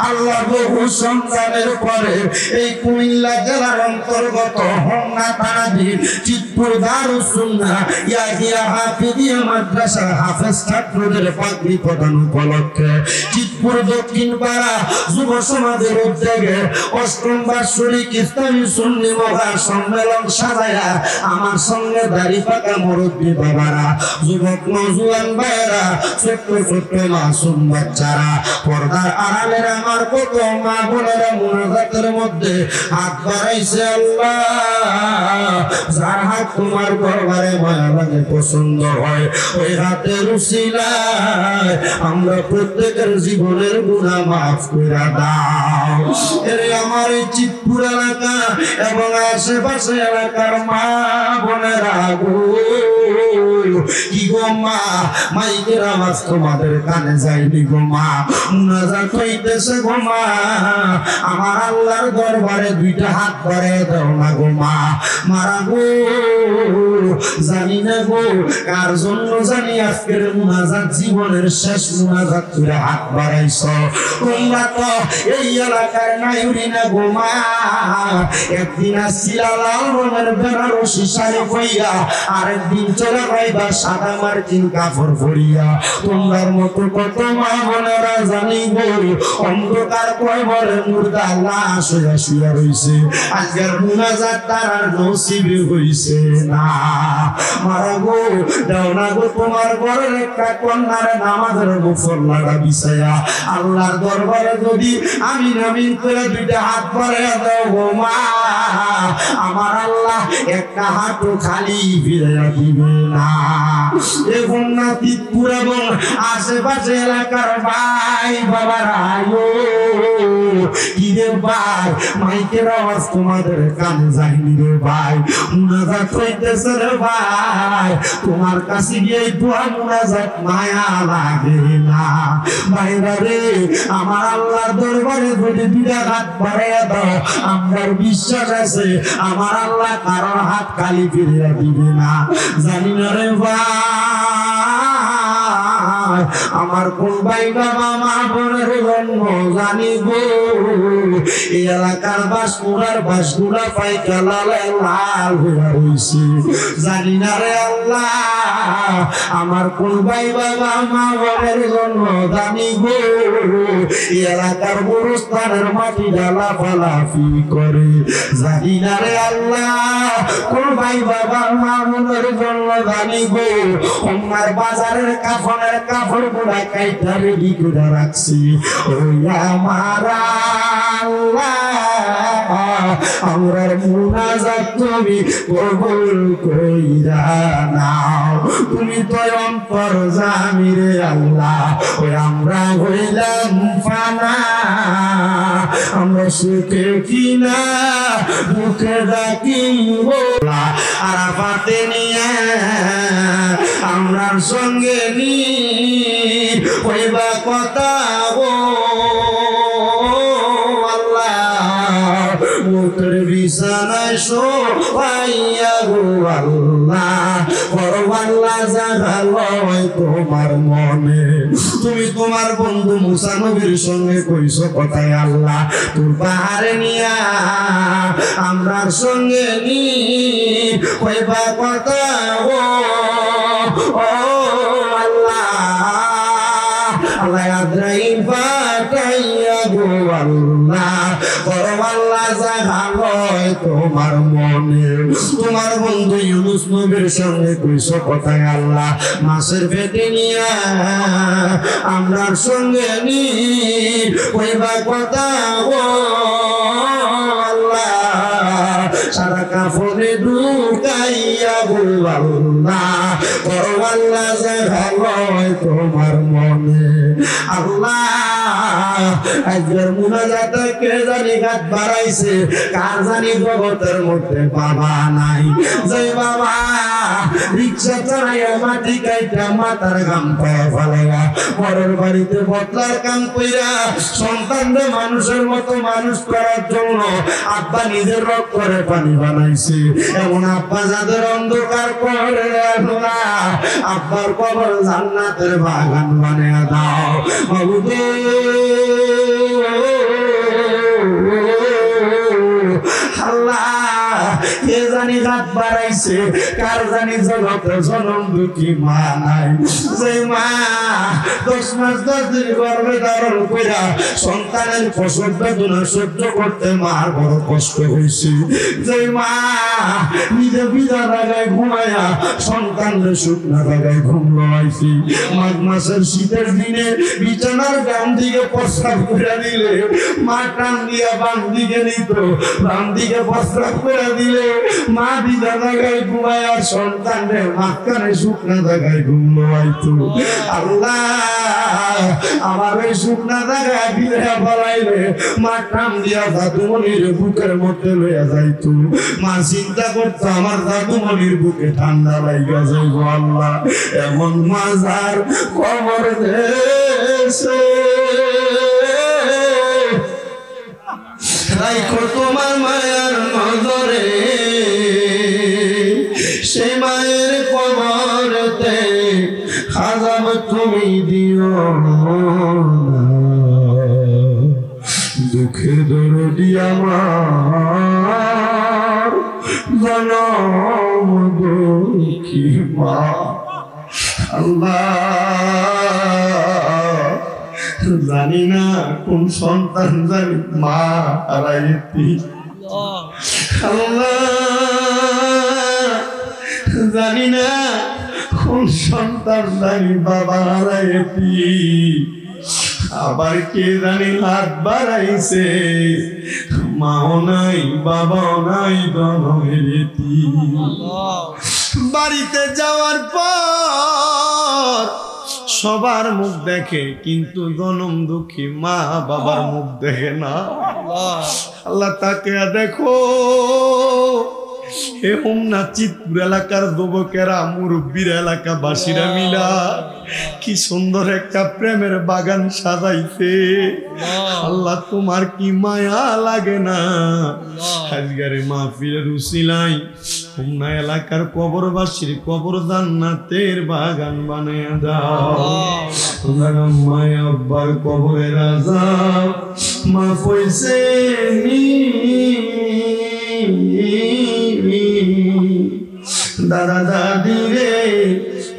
আল্লাহ বহু সন্ধানের পরে এই কুমিল্লা জেলার অন্তর্গত হোমনা থানাধীন চিতপুর দারুস সুন্নাহ ইয়াহিয়া হাফিজিয়া মাদ্রাসার হাফেজ ছাত্রদের পাগড়ি প্রদান উপলক্ষে চিতপুর দক্ষিণ পাড়া যুব সমাজের উদ্যোগে অষ্টম বার্ষিক ইসলামী সুন্নি মহা সম্মেলন সাজায়া আমার সঙ্গে দাড়ি পাকা মুরব্বী বাবারা যুবক নওজোয়ান ভাইরা ছোট্ট ছোট্ট মাসুম বাচ্চারা পর্দার আড়ালের আমার কত মা বোনেরা মুনাজাতের মধ্যে হাত বাড়াইছে আল্লাহ যার হাত তোমার দরবারে মায়া লাগে পছন্দ হয় ওই হাতের উসিলায় আমরা প্রত্যেকের জীবনের গুনাহ মাফ করে দাও এরে আমার এই চিতপুর এলাকা এবং আশেপাশে এলাকার মা বোনেরা গো কি গো মা মাইকের আওয়াজ তোমাদের কানে যায়নি গো মা মুনাজাত হইতেছে গো মা আমার আল্লাহর দরবারে দুইটা হাত বাড়ায় দাও না গো মা মারা গো জানি না গো কার জন্য জানি আজকের মুনাজাত জীবনের শেষ মুনাজাত করে হাত বাড়াইছো তোমরা তো এই এলাকার নাইউরি না গো মা একদিন আসছিলা লাল রঙের বেনারসি শাড়ি পইরা আরেকদিন চলে যাইবা সাদা মার্কিন কাপড় পরিয়া তোমার মতো কত মা বোনেরা জানি গো অন্ধকার কবরে মুর্দা লাশ হইয়া শুয়া রইছে আজকের মুনাজাত তার নসিবে হইছে না মারা গো দাও না গো তোমার ঘরের একটা কন্যার নামাজের মুসল্লাটা বিছায়া আল্লাহর দরবারে যদি আমি নামিন করে দুইটা হাত বাড়াইয়া দাও গো মা আমার আল্লাহ একটা হাতও খালি ফিরাইয়া দিবে না। এখন না তিতপুর এবং আশেপাশে এলাকার ভাই বাবারা কি রে ভাই মাইকের আওয়াজ তোমাদের কানে যায়নি রে ভাই মুনাজাত হইতেছে রে ভাই তোমার কাছে গিয়ে দোয়া মুনাজাত মায়া লাগে না ভাইরা রে আমার আল্লাহর দরবারে যদি দুইটা হাত বাড়াইয়া দাও আমার বিশ্বাস আছে আমার আল্লাহ কারোর হাত খালি ফিরিয়ে দিবে না জানি না রে ভাই আমার কোন ভাই বাবা মা বোনের জন্ম জানি গো এই এলাকার বাসগুড়া পাইকা লাল লাল হইয়া রইছে জানি না রে আল্লাহ আমার কোন ভাই বাবা মা বোনের জন্ম জানি গো এই এলাকার গুরুস্থানের মাটি ডালা ফালাফি করে জানি না রে আল্লাহ কোন ভাই বাবা মা বোনের জন্ম জানি গো আমার বাজারের কাফনের কাপড় গুলা কাইটা রেডি করে রাখছি ওই আমার আমরার মুনাজাত তুমি কবুল কইরা নাও তুমি তো অন্তর জামি রে আল্লাহ ওই আমরা হইলাম ফানা আমরা সুখে কিনা মুখে ডাকি বলা আরাফাতে নিয়ে আমরার সঙ্গে নি হইবা কথা গো মুখের বিছানায় শোয়াইয়া গো আল্লাহ পরওয়াল্লাহ জাগালয় তোমার মনে তুমি তোমার বন্ধু মুসা নবীর সঙ্গে কইছো কথায় আল্লাহ তোর পাহাড়ে নিয়া আমরার সঙ্গে নি কইবা কথা ও আল্লাহ আল্লাহ আদ্রাইল পাঠাইয়া গো আল্লাহ পরওয়াল্লাহ জাগালয় তোমার মনে তোমার বন্ধু ইউনুস নবীর সঙ্গে কইছো কথায় আল্লাহ মাছের পেটে নিয়া আমরার সঙ্গে নি কইবা কথা ও আল্লাহ সারা কাফনে ঢুকাইয়া গো আল্লাহ পরওয়াল্লাহ জাগালয় তোমার মনে আল্লাহ আজকের মুনাজাতে কে জানি গাত বাড়াইছে কার জানি জগতের মধ্যে বাবা নাই যে বাবা রিক্সা চালাইয়া মাটি কাইটা মাথার গাম পায়ে ফেলাইয়া পরের বাড়িতে বদলার কাম কইরা সন্তানদের মানুষের মতো মানুষ করার জন্য আব্বা নিজের রক্ত করে পানি বানাইছে এমন আব্বা যাদের অন্ধকার করে আব্বার কবর জান্নাতের বাগান বানিয়ে দাও আল্লাহ কে জানি রাত বাড়াইছে কার জানি জগতে জনম দুঃখী মা নাই যে মা 10 মাস 10 দিন গর্ভে ধারণ কইরা সন্তানের প্রসব বেদনা সহ্য করতে মার বড় কষ্ট হইছে যে মা নিজে বিধা জায়গায় ঘুমায়া সন্তানের শুকনা জায়গায় ঘুম লড়াইছি মাঘ মাসের শীতের দিনে বিছানার ডান দিকে প্রস্রাব করে দিলে মা টান দিয়া বাম দিকে নিত বাম দিকে প্রস্রাব করে দিলে মা বিধা জায়গায় ঘুমায়া সন্তানের মাঝখানে শুকনা জায়গায় ঘুম লড়াইতো আল্লাহ আমার এই শুকনা জায়গায় বিধা বলাইলে মা টান দিয়া দাদুমণির বুকের মধ্যে লইয়া যাইতো মা চিন্তা করতো আমার দাদুমণির বুকে ঠান্ডা লাইগা যাইব আল্লাহ এমন মাজার কবর দেশে রাইখো তোমার মায়ার নজরে সেই মায়ের কবরতে আযাব তুমি দিও দুঃখের দরদি আমার জনম দুঃখী মা আল্লাহ জানি না কোন সন্তান জানি মা হারাইতি, আল্লাহ জানি না কোন সন্তান জানি বাবা হারাইতি, আবার কে জানি হাত বাড়াইছে মাও নাই বাবাও নাই দনমেরেতি। বাড়িতে যাওয়ার পর সবার মুখ দেখে কিন্তু জনম দুঃখী মা বাবার মুখ দেখে না। আল্লাহ তাকে দেখো হে হোমনা চিতপুর এলাকার যুবকেরা মুরব্বীর এলাকাবাসীরা মিলা কি সুন্দর একটা প্রেমের বাগান সাজাইছে। আল্লাহ তোমার কি মায়া লাগে না? আজগারে মাহফিলের উসিলাই হোমনা এলাকার কবরবাসীর কবর জান্নাতের বাগান বানায়া দাও। মায়া আব্বার কবরের আযাব মাফ হইছে দাদা দাদি রে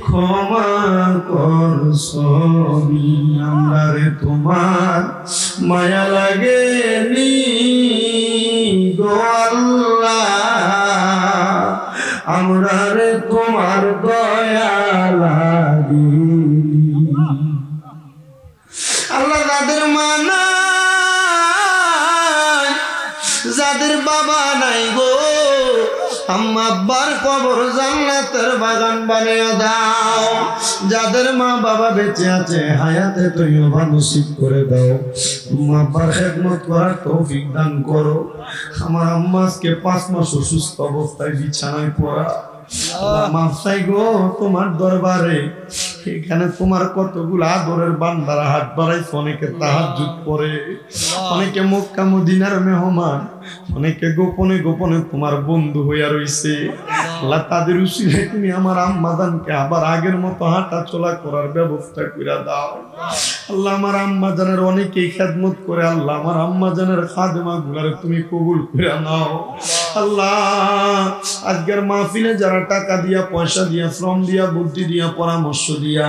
ক্ষমা কর সবই, আমরা রে তোমার মায়া লাগে নি গো আল্লাহ, আমরা রে তোমার দয়া লাগে। আল্লাহ যাদের মা নাই যাদের বাবা নাই গো আম্মা আব্বার কবর জান্নাতের বাগান বানিয়ে দাও। যাদের মা বাবা বেঁচে আছে হায়াতে তৈয়বা নসিব করে দাও। মা আব্বার খেদমত করার তৌফিক দান করো। আমার আম্মা আজকে 5 মাস অসুস্থ অবস্থায় বিছানায় পড়া। মাফ চাই গো তোমার দরবারে। এখানে তোমার কতগুলো আদরের বান্দারা হাত বাড়াইছে, অনেকে তাহাজ্জুদ পড়ে, অনেকে মক্কা মদিনার মেহমান, অনেকে গোপনে গোপনে তোমার বন্ধু হইয়া রইছে। আল্লাহ তাদের উসিলায় তুমি আমার আম্মাজানকে আবার আগের মতো হাঁটা চলা করার ব্যবস্থা করে দাও। আল্লাহ আমার আম্মাজানের অনেকেই খেদমত করে, আল্লাহ আমার আম্মাজানের খাদেমা গুলারে তুমি কবুল করে নাও। আল্লাহ আজকের মাহফিলে যারা টাকা দিয়া পয়সা দিয়া শ্রম দিয়া বুদ্ধি দিয়া পরামর্শ দিয়া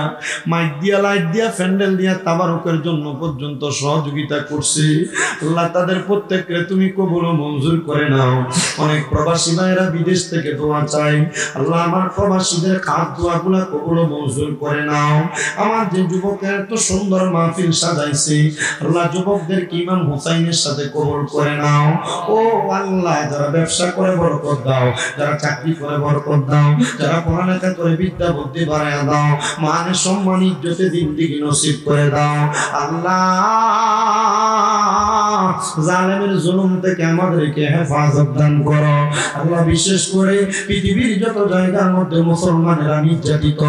মাইক দিয়া লাইট দিয়া প্যান্ডেল দিয়া তাবারুকের জন্য পর্যন্ত সহযোগিতা করছে, আল্লাহ তাদের প্রত্যেককে তুমি কবুল ও মঞ্জুর করে নাও। অনেক প্রবাসী ভাইয়েরা বিদেশ থেকে দোয়া চাই, আল্লাহ আমার প্রবাসীদের খাত দোয়াগুলা কবুল ও মঞ্জুর করে নাও। আমার যে যুবকের এত সুন্দর মাহফিল সাজাইছে, আল্লাহ যুবকদেরকে ইমাম হুসাইনের সাথে কবুল করে নাও। ও আল্লাহ যারা ব্যবসা করে বরকত দাও, যারা চাকরি করে বরকত দাও, যারা পড়ালেখা করে বিদ্যা বুদ্ধি বাড়ায়া দাও, মানে সম্মান ইজ্জতে জিন্দেগি নসিব করে দাও। আল্লাহ জালেমের জুলুম থেকে আমাদেরকে হেফাজত দান করো। আল্লাহ বিশেষ করে পৃথিবীর যত জায়গার মধ্যে মুসলমানেরা নির্যাতিত,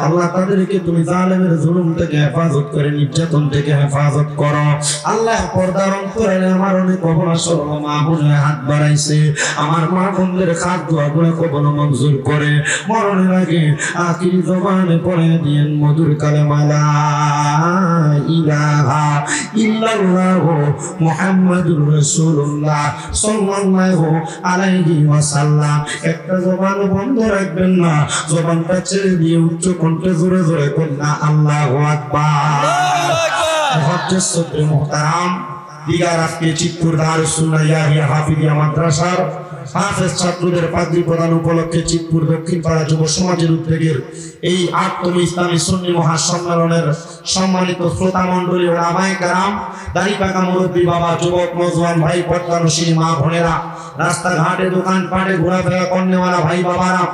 আল্লাহ তাদেরকে তুমি জালেমের জুলুম থেকে হেফাজত করে নির্যাতন থেকে হেফাজত করো। আল্লাহ পর্দার অন্তরালে আমার অনেক অবসর মা বোনের হাত বাড়াইছে, আমার মা বোনদের খাত দোয়াগুলো কবল মঞ্জুর করে মরণের আগে আখিরি জবানে পড়ে দিয়েন মধুর কালেমা লা ইলাহা ইল্লাল্লাহ মুহাম্মাদুর রাসূলুল্লাহ সাল্লাল্লাহু আলাইহি ওয়াসাল্লাম। একটা জবান বন্ধ রাখবেন না, জবানটা ছেড়ে দিয়ে উচ্চ কণ্ঠে জোরে জোরে কন্যা আল্লাহু আকবার। মুহাদ্দিস সদরে মুহতারাম দিগার আজকে চিত্তুর দারুস সুন্নাহ ইয়াহিয়া হাফিজিয়া মাদ্রাসার হাফেজ ছাত্রদের পাগড়ি প্রদান উপলক্ষে চিত্তুর দক্ষিণ পাড়া যুব সমাজের উদ্যোগের এই 8তম ইসলামী সুন্নি মহাসম্মেলনের সম্মানিত শ্রোতা মণ্ডলী ও ওলামায়ে কেরাম, দাড়ি পাকা মুরব্বী বাবা, যুবক নওজোয়ান ভাই, পর্দানশীল মা বোনেরা, রাস্তাঘাটে দোকানপাটে ঘোরাফেরা করনেওয়ালা ভাই বাবারা,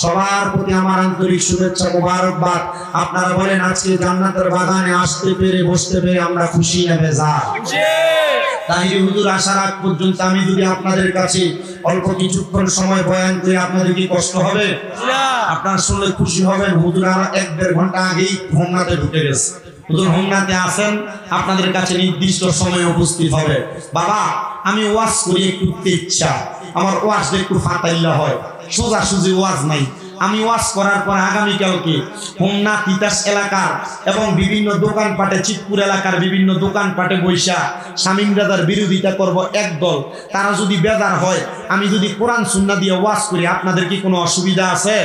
সবার প্রতি আমার আন্তরিক শুভেচ্ছা মোবারকবাদ। আপনারা বলেন আজকে জান্নাতের বাগানে আসতে পেরে বসতে পেরে আমরা খুশি না বেজার? তাই হুজুর আসার আগ পর্যন্ত আমি যদি আপনাদের কাছে অল্প কিছুক্ষণ সময় বয়ান করি আপনাদের কি কষ্ট হবে? আপনারা শুনলে খুশি হবেন। হুজুর আর 1-1.5 ঘন্টা আগেই হোমনাতে ঢুকে গেছে। হুজুর হোমনাতে আসেন, আপনাদের কাছে নির্দিষ্ট সময়ে উপস্থিত হবে। বাবা আমি ওয়াজ করি একটু ইচ্ছা, আমার ওয়াজ একটু ফাতাইল্লা হয়, সোজাসুজি ওয়াজ নাই। আমি ওয়াজ করার পর আগামীকালকে হোমনা তিতাস এলাকার এবং বিভিন্ন দোকানপাটে চিতপুর এলাকার বিভিন্ন দোকানপাটে বৈশা শামীম রাজার বিরোধিতা করব একদল। তারা যদি বেজার হয়, আমি যদি কোরআন সুন্নাহ দিয়ে ওয়াজ করি, আপনাদের কি কোনো অসুবিধা আছে?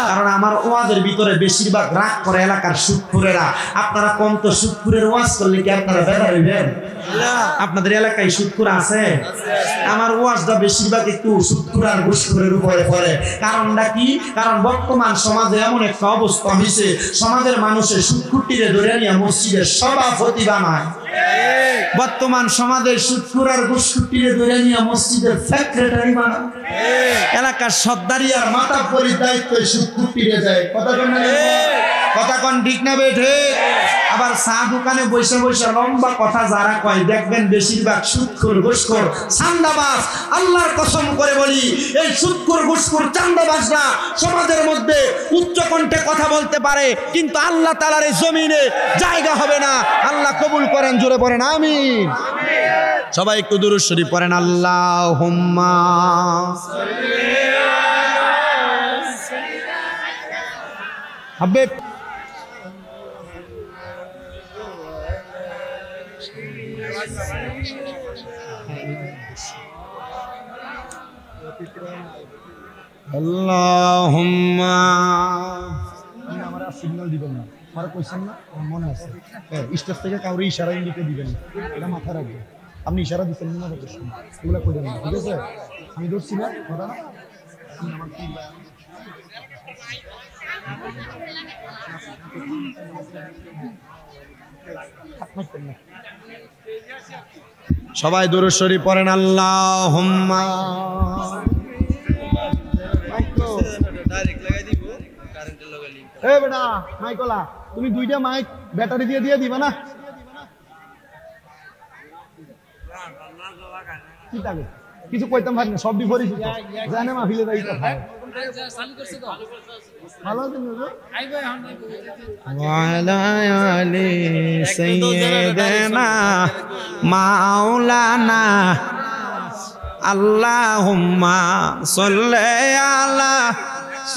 কারণ আমার ওয়াজের ভিতরে বেশিরভাগ রাগ করে এলাকার সুদখোরেরা। আপনারা কম তো সুদখোরের ওয়াজ করলে কি আপনারা বেজার হইবেন? আপনাদের এলাকায় সুদখোর আছে? আমার ওয়াজটা বেশিরভাগ একটু সুদখোর আর ঘুষখোরের উপরে পড়ে। কারণটা কি? কারণ বর্তমান সমাজে এমন একটা অবস্থা হয়েছে, সমাজের মানুষের সুদখোরটিরে ধরে নিয়ে মসজিদের সভাপতি বানায়। বর্তমান সমাজের সুদখোর আর ঘুষখোরটিরে ধরে নিয়ে মসজিদের সেক্রেটারি বানায়। এলাকার সর্দারি আর মাতাব্বরির দায়িত্ব সুদখোরটিরে যায়। কথা কোন ঠিক না বেঠে? আবার চা দোকানে বসে বসে লম্বা কথা যারা কয়, দেখবেন বেশিরভাগ সুদখোর ঘুষখোর চান্দাবাজ। আল্লাহর কসম করে বলি, এই সুদখোর ঘুষখোর চান্দাবাজরা সমাজের মধ্যে উচ্চ কণ্ঠে কথা বলতে পারে, কিন্তু আল্লাহ তাআলার এই জমিনে জায়গা হবে না। আল্লাহ কবুল করেন, জোরে পড়েন আমিন। সবাই একটু দুরূদ শরীফ পড়েন, আল্লাহুম্মা হাবিব। আল্লাহুম্মা আমরা সিগন্যাল দিবেন না, আর কইছেন না, মনে আছে স্টেজ থেকে কাউরে ইশারা ইঙ্গিতে দিবেন না, এটা মাথায় রাখবেন। আপনি ইশারা দিচ্ছেন না, এগুলো কইবেন না, ঠিক আছে? আমি ধরছি না কথা না, আমার কি সবাই দুরূদ শরীফ পড়েন, আল্লাহুম্মা। এ বেটা মাইকলা, তুমি দুইটা মাইক ব্যাটারি দিয়ে দিয়ে দিবা না? কি থাকে কিছু কইতাম পারি না, সব বিপরীত জানে মাহফিলে যাই কথা ভালো দিন ওয়ালা আলি সাইয়্যিদানা মাওলানা আল্লাহুম্মা সাল্লি আলা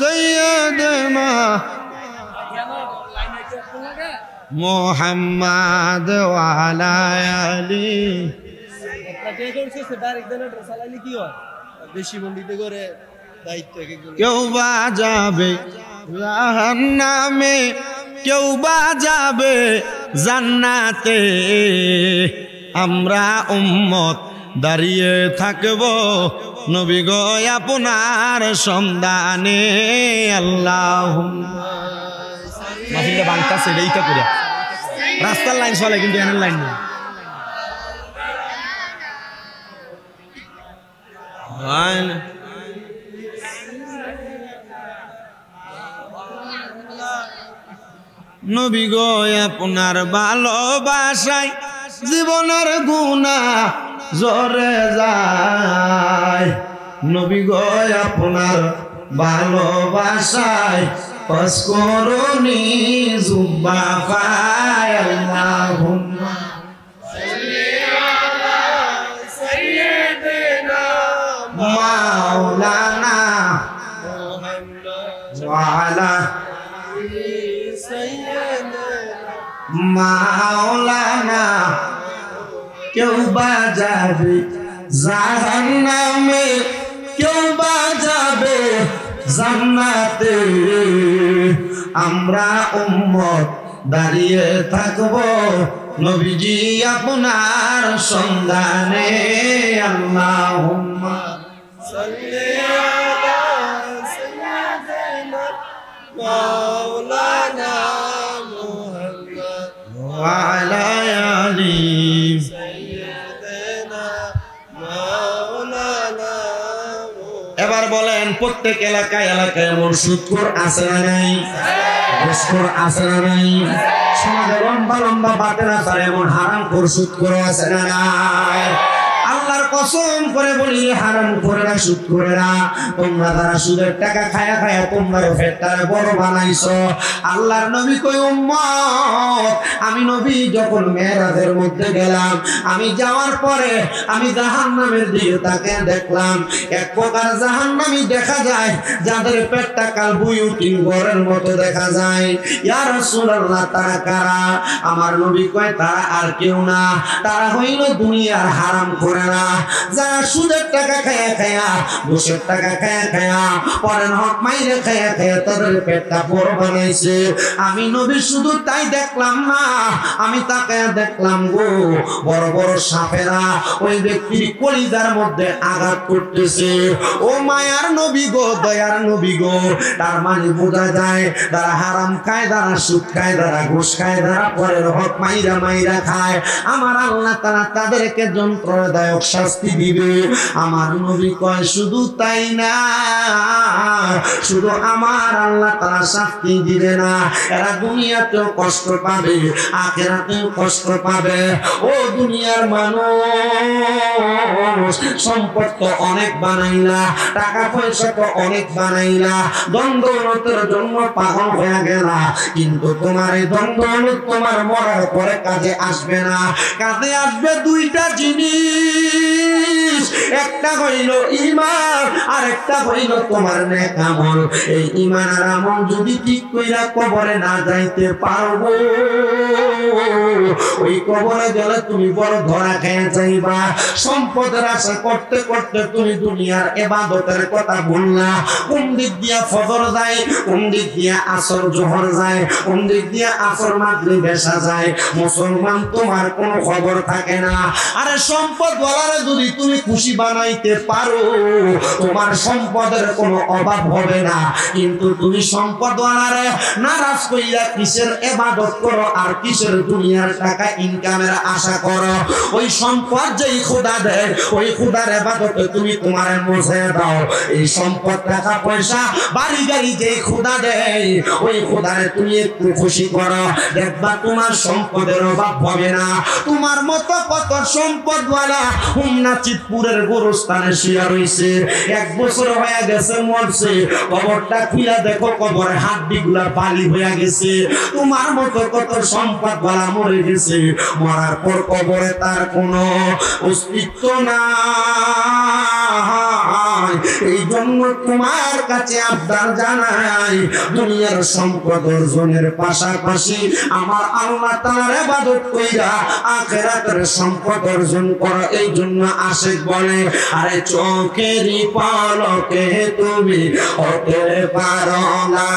সাইয়্যিদানা মুহাম্মাদ ওয়া আলা আলি। কেউ বা যাবে জাহান্নামে, কেউ বা যাবে জান্নাতে, আমরা উম্মত দাঁড়িয়ে থাকব নবী গো আপনার সন্ধানে। আল্লাহুম্মা মাহফিলটা বাংকাছে এইটা করে রাস্তার লাইন চলে, কিন্তু এনার লাইন নেই। নবী গো আপনার ভালোবাসায় জীবনের গুনাহ ঝরে যায়, নবী গো আপনার ভালোবাসায় পাস করুনি জুব্বা পায়। আল্লাহুম্মা সাল্লি আলা সাইয়্যিদিনা মাওলানা মুহাম্মদ ওয়া আলা আলি সাইয়্যিদিনা মাওলানা। কেউ বা যাবে জাহান্নামে, কেউ বা যাবে জান্নাতে, আমরা উম্মত দাঁড়িয়ে থাকব নবীজি আপনার সন্ধানে। আল্লাহুম্মা সাল্লি আলা সাইয়্যিদিনা মাওলানা মুহাম্মদ ওয়া আলা আলি সাইয়্যিদিনা মাওলানা। এবার বলেন, প্রত্যেক এলাকায় এলাকায় এমন সুদখোর আছে না নাই? ঘুষখোর আছে না নাই? সমাজে লম্বা লম্বা বাটের আচার এমন হারামখোর সুদখোর আছে না নাই? আল্লাহর কসম করে বলি হারাম করে না সুদ করে না তোমরা যারা সুদের টাকা খায়া খায়া তোমরা পেটটারে বড় বানাইছো আল্লাহর নবী কই উম্মত আমি নবী যখন মেরাজের মধ্যে গেলাম আমি যাওয়ার পরে আমি জাহান্নামের দিকে তাকিয়ে দেখলাম এক প্রকার জাহান্নামী দেখা যায় যাদের পেটটা কাল বুয়ুটিন ঘরের মতো দেখা যায় ইয়া রাসূলুল্লাহ তারা কারা আমার নবী কয় তারা আর কেউ না তারা হইল দুনিয়ার হারাম করে না যারা সুদের টাকা খায়া খায়া ঘুষের টাকা খায়া খায়া পরের হক মাইরে খায়া খায়া তাদের পেটটা বড় বানাইছে আমি নবী শুধু তাই দেখলাম না আমি তাকায়া দেখলাম গো বড় বড় সাপেরা ওই ব্যক্তির কলিজার মধ্যে আঘাত করতেছে ও মায়ার নবী গো দয়ার নবী গো তার মানে বোঝা যায় যারা হারাম খায় যারা সুদ খায় যারা ঘুষ খায় যারা পরের হক মাইরা মাইরা খায় আমার আল্লাহ তাআলা তাদেরকে যন্ত্রণাদায়ক শাস্তি দিবে আমার নবী কয় শুধু তাই না শুধু আমার আল্লাহ তাআলা শাস্তি দিবে না এরা দুনিয়াতেও কষ্ট পাবে আখিরাতেও কষ্ট পাবে ও দুনিয়ার মানুষ সম্পদ তো অনেক বানাইলা টাকা পয়সা তো অনেক বানাইলা দ্বন্দ্বলতের জন্য পাগল হয়ে গেলা কিন্তু তোমার এই দ্বন্দ্বলত তোমার মরার পরে কাজে আসবে না কাজে আসবে দুইটা জিনিস একটা হইল ঈমান আর একটা হইল তোমার নেক আমল এই ঈমান আর আমল যদি ঠিক কইরা কবরে না যাইতে পারবো ওই কবরে গেলে তুমি বড় ধরা খেয়ে যাইবা সম্পদের আশা করতে করতে তুমি দুনিয়ার ইবাদতের কথা ভুললা কোন দিক দিয়া ফজর যায় কোন দিক দিয়া আসর জোহর যায় কোন দিক দিয়া আসর মাগরিব এশা যায় মুসলমান তোমার কোনো খবর থাকে না আরে সম্পদ ওয়ালারে যদি তুমি খুশি বানাইতে পারো তোমার সম্পদের কোনো অভাব হবে না কিন্তু তুমি সম্পদ ওয়ালারে নারাজ কইরা কিসের ইবাদত করো আর কিসের দুনিয়ার টাকা ইনকামের আশা করো ওই সম্পদ যেই খোদা দেয় ওই খোদার ইবাদতে তুমি তোমার মুছে দাও এই সম্পদ টাকা পয়সা বাড়ি গাড়ি যেই খোদা দেয় ওই খোদারে তুমি একটু খুশি করো দেখবা তোমার সম্পদের অভাব হবে না তোমার মতো কত সম্পদওয়ালা হুমনা চিতপুরের গোরস্থানে শুয়ে রইছে 1 বছর হয়ে গেছে মরছে কবরটা খুলে দেখো কবরে হাড্ডিগুলা বালি হয়ে গেছে তোমার মতো কত সম্পদওয়ালা মরে গেছে মরার পর কবরে তার কোনো অস্তিত্ব নাই এই জন্য তোমার কাছে আবদার জানাই দুনিয়ার সম্পদ অর্জনের পাশাপাশি আমার আল্লাহ তাআলার ইবাদত কইরা আখিরাতের সম্পদ অর্জন করা এই জন্য আশিক বলে আরে চোখেরই পলকে তুমি হতে পারো না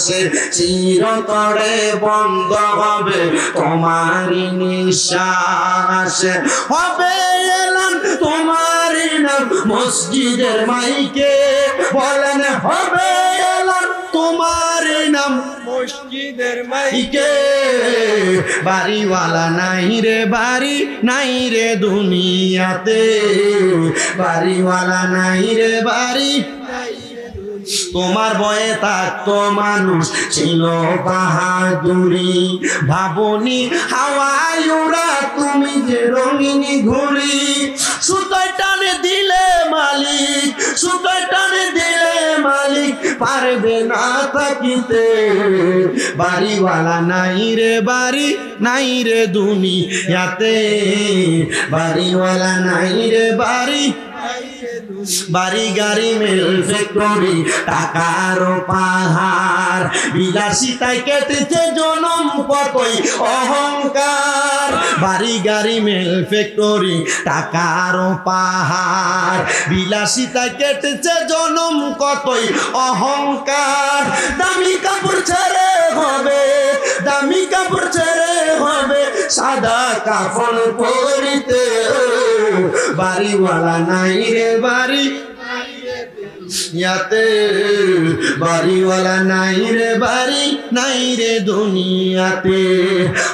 সে চিরতরে বন্ধ হবে তোমারই নিঃশ্বাস হবে এলান তোমারই নাম মসজিদের মাইকে বলেন হবে এলান তোমারই নাম মসজিদের মাইকে বাড়িওয়ালা নাই রে বাড়ি নাই রে দুনিয়াতে বাড়িওয়ালা নাই রে বাড়ি তোমার বয়ে থাকতো মানুষ ছিল বাহাদুরি ভাবনি হাওয়ায় উড়া তুমি যে রঙিনী ঘুরি সুতোয় টানে দিলে মালিক সুতোয় টানে দিলে মালিক পারবে না থাকিতে বাড়িওয়ালা নাই রে বাড়ি নাই রে দুনিয়াতে বাড়িওয়ালা নাই রে বাড়ি বাড়ি গাড়ি মেল ফ্যাক্টরি টাকার পাহাড় বিলাসিতায় কেটেছে জনম কতই অহংকার বাড়ি গাড়ি মেল ফ্যাক্টরি টাকার পাহাড় বিলাসিতায় কেটেছে জনম কতই অহংকার দামি কাপড় ছেড়ে হবে দামি কাপড় ছেড়ে হবে সাদা কাফন পরিতে বাড়িওয়ালা নাই রে বাড়ি ইয়াতে বাড়িওয়ালা নাই রে বাড়ি নাই রে দুনিয়াতে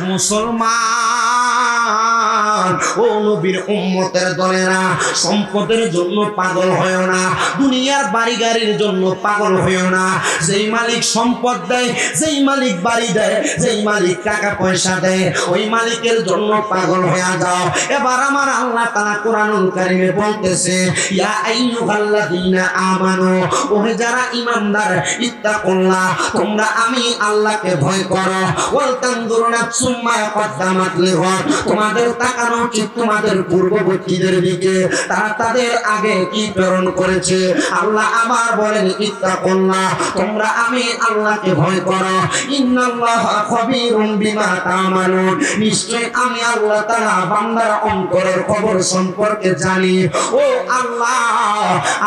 মুসলমান ও নবীর উম্মতের দলেরা, সম্পদের জন্য পাগল হয়েও না, দুনিয়ার বাড়ি গাড়ির জন্য পাগল হয়েও না। যেই মালিক সম্পদ দেয়, যেই মালিক বাড়ি দেয়, যেই মালিক টাকা পয়সা দেয়, ওই মালিকের জন্য পাগল হয়ে যাও। এবার আমার আল্লাহ তাআলা কোরআনুল কারীমে বলতেছে, ইয়া আইয়ুহাল্লাযীনা আমানু, ওহে যারা ঈমানদার, ইত্তাকুল্লাহ, তোমরা আমি আল্লাহকে ভয় করো। ওয়াল তানজুরু নাফসুম মা কদ্দামাত লিগাদ, তোমাদের তাকানো উচিত তোমাদের পূর্ববর্তীদের দিকে, তারা তাদের আগে কি প্রেরণ করেছে। আল্লাহ আবার বলেন, ইত্তাকুল্লাহ, তোমরা আমি আল্লাহকে ভয় করো। ইন্নাল্লাহা খাবীরুম বিমা তা'মালুন, নিশ্চয় আমি আল্লাহ তাআলা বান্দার অন্তরের খবর সম্পর্কে জানি। ও আল্লাহ,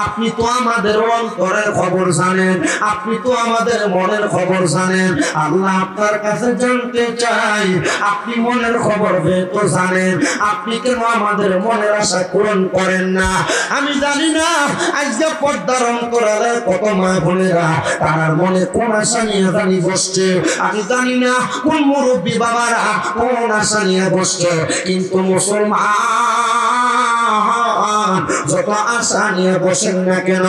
আপনি তো আমাদের অন্তরের খবর জানেন, আপনি তো আমাদের মনের খবর জানেন। আল্লাহ, আপনার কাছে জানতে চাই, আপনি মনের খবর তো জানেন, আপনি কেন আমাদের মনের আশা পূরণ করেন না? আমি জানি না আজকে পর্দার অন্তরালে কত মা বোনেরা তার মনে কোন আশা নিয়ে জানি বসছে। আমি জানি না কোন মুরব্বী বাবারা কোন আশা নিয়ে বসছে, কিন্তু মুসলমান যত আশা নিয়ে বসেন না কেন,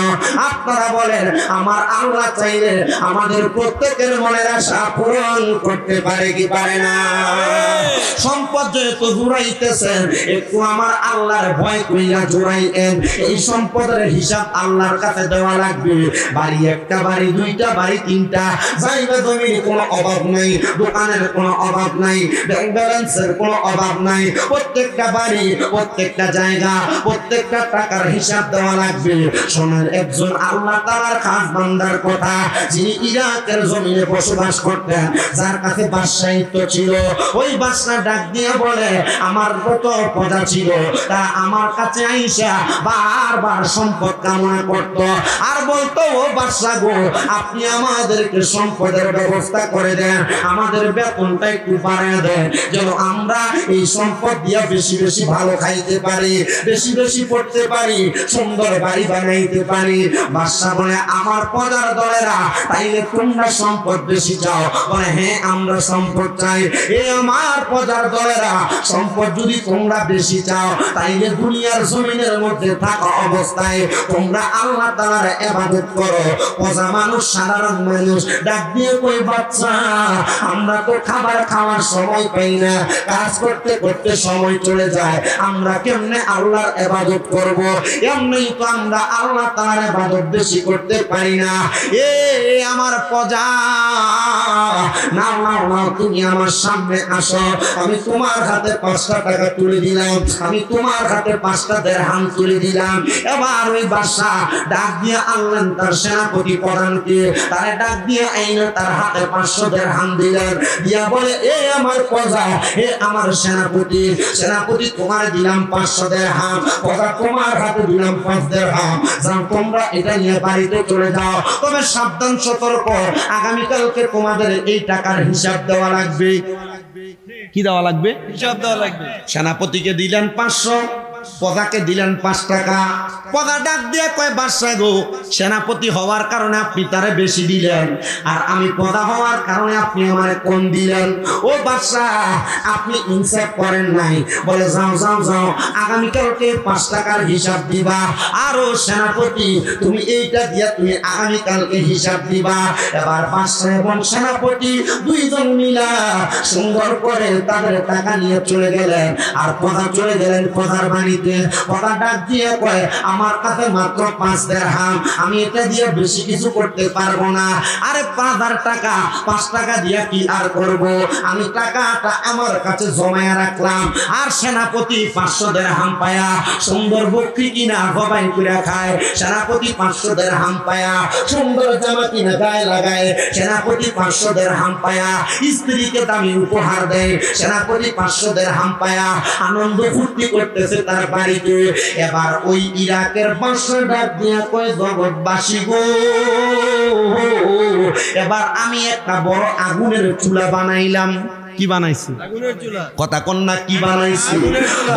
আপনারা বলেন আমার আল্লাহ চাইলে আমাদের প্রত্যেকের মনের আশা পূরণ করতে পারে কি পারে না? সম্পদ যেহেতু জুড়াইতেছেন, একটু আমার আল্লাহর ভয় কইরা জুড়াইেন। এই সম্পদের হিসাব আল্লাহর কাছে দেওয়া লাগবে। বাড়ি একটা, বাড়ি দুইটা, বাড়ি তিনটা, জায়গা জমির কোনো অভাব নাই, দোকানের কোনো অভাব নাই, ব্যাংক ব্যালেন্সের কোনো অভাব নাই। প্রত্যেকটা বাড়ি, প্রত্যেকটা জায়গা, প্রত্যেকটা টাকার হিসাব দেওয়া লাগবে। শোনেন, একজন আল্লাহ তাআলার খাস বান্দার কথা, যিনি ইরাকের জমিনে বসবাস করতেন, যার কাছে বাদশাহিত্ব ছিল, ওই বাদশা ডাক দিয়ে বলে, আমার কত প্রজা ছিল, তা আমার কাছে আইসা বারবার সম্পদ কামনা করত, আর বলতো, ও বাদশা গো, আপনি আমাদেরকে সম্পদের ব্যবস্থা করে দেন, আমাদের বেতনটা একটু বাড়িয়ে দেন, যেন আমরা এই সম্পদ দিয়ে বেশি বেশি ভালো খাইতে পারি, বেশি বেশি পড়তে পারি, সুন্দর বাড়ি বানাইতে পারি। বাদশা বলে, আমার প্রজার দলেরা, তাইলে তোমরা সম্পদ বেশি চাও? বলে, হ্যাঁ, আমরা সম্পদ চাই। এ আমার প্রজার দলেরা, সম্পদ যদি তোমরা বেশি চাও, তাইলে দুনিয়ার জমিনের মধ্যে থাকা অবস্থায় তোমরা আল্লাহ তাআলার ইবাদত করো। প্রজা মানুষ, সাধারণ মানুষ ডাক দিয়ে কই, বাচ্চা, আমরা তো খাবার খাওয়ার সময় পাই না, কাজ করতে করতে সময় চলে যায়, আমরা কেমনে আল্লাহর ইবাদত করব? এমনি তো আমরা আল্লাহ তাআলার ইবাদত বেশি করতে পারি না। এ আমার প্রজা, নাও নাও নাও, তুমি আমার সামনে আসো, আমি তোমার হাতে 5টা টাকা তুলে দিলাম, আমি তোমার হাতে 5টা দিরহাম তুলে দিলাম। এবার ওই বাদশা ডাক দিয়ে আনলেন তার সেনাপতি প্রধানকে, তারে ডাক দিয়ে আইনা তার হাতে 500 দিরহাম দিলেন, দিয়া বলে, এ আমার প্রজা, এ আমার সেনাপতি, সেনাপতি তোমার দিলাম 500 দিরহাম, প্রজা তোমার হাতে দিলাম 5 দিরহাম, যাও তোমরা এটা নিয়ে বাড়িতে চলে যাও। তবে সাবধান, সতর্ক, আগামীকালকে তোমাদের এই টাকার হিসাব দেওয়া লাগবে। কি দেওয়া লাগবে? হিসাব দেওয়া লাগবে। সেনাপতিকে দিলেন 500, প্রজাকে দিলেন 5 টাকা। প্রজা ডাক দিয়ে কয়, বাদশা গো, সেনাপতি হওয়ার কারণে আপনি তারে বেশি দিলেন, আর আমি প্রজা হওয়ার কারণে আপনি আমারে কম দিলেন। ও বাদশা, আপনি ইনসাফ করেন নাই। বলে, যাও যাও যাও, আগামীকালকে 5 টাকার হিসাব দিবা। আর ও সেনাপতি, তুমি এইটা দিয়া তুমি আগামীকালকে হিসাব দিবা। এবার বাদশা এবং সেনাপতি দুইজন মিলা সুন্দর করে তাদের টাকা নিয়ে চলে গেলেন, আর প্রজা চলে গেলেন প্রজার বাড়িতে। প্রজা ডাক দিয়ে কয়, আমার কাছে মাত্র 5 দিরহাম, আমি এটা দিয়ে বেশি কিছু করতে পারবো না। আরে 5000 টাকা, 5 টাকা দিয়ে কি আর করব? আমি টাকাটা আমার কাছে জমায়া রাখলাম। আর সেনাপতি 500 দিরহাম পায়া সুন্দর বকরি কিনা জবাই করে খায়। সেনাপতি 500 দিরহাম পায়া সুন্দর জামা কিনা গায়ে লাগায়। সেনাপতি 500 দিরহাম পায়া স্ত্রীকে দামি উপহার দেয়। সেনাপতি 500 দিরহাম পায়া আনন্দ ফুর্তি করতেছে তার বাড়িতে। এবার ওই ইরাকের বাদশা ডাক দিয়া কয়, জগৎবাসী গো, এবার আমি একটা বড় আগুনের চুলা বানাইলাম। কি বানাইছি? আগুনের চুলা। কথা কন্যা, কি বানাইছি?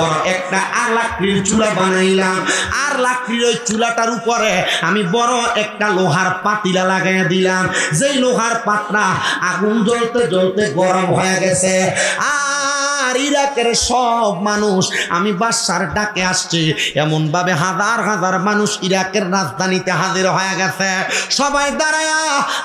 বড় একটা আর লাকড়ির চুলা বানাইলাম। আর লাকড়ির ওই চুলাটার উপরে আমি বড় একটা লোহার পাতিলা লাগাইয়া দিলাম। যেই লোহার পাতলা আগুন জ্বলতে জ্বলতে গরম হয়ে গেছে। আর আর ইরাকের সব মানুষ আমি বাদশার ডাকে আসছি। এমন ভাবে হাজার হাজার মানুষ ইরাকের রাজধানীতে হাজির হয়ে গেছে। সবাই দাঁড়ায়া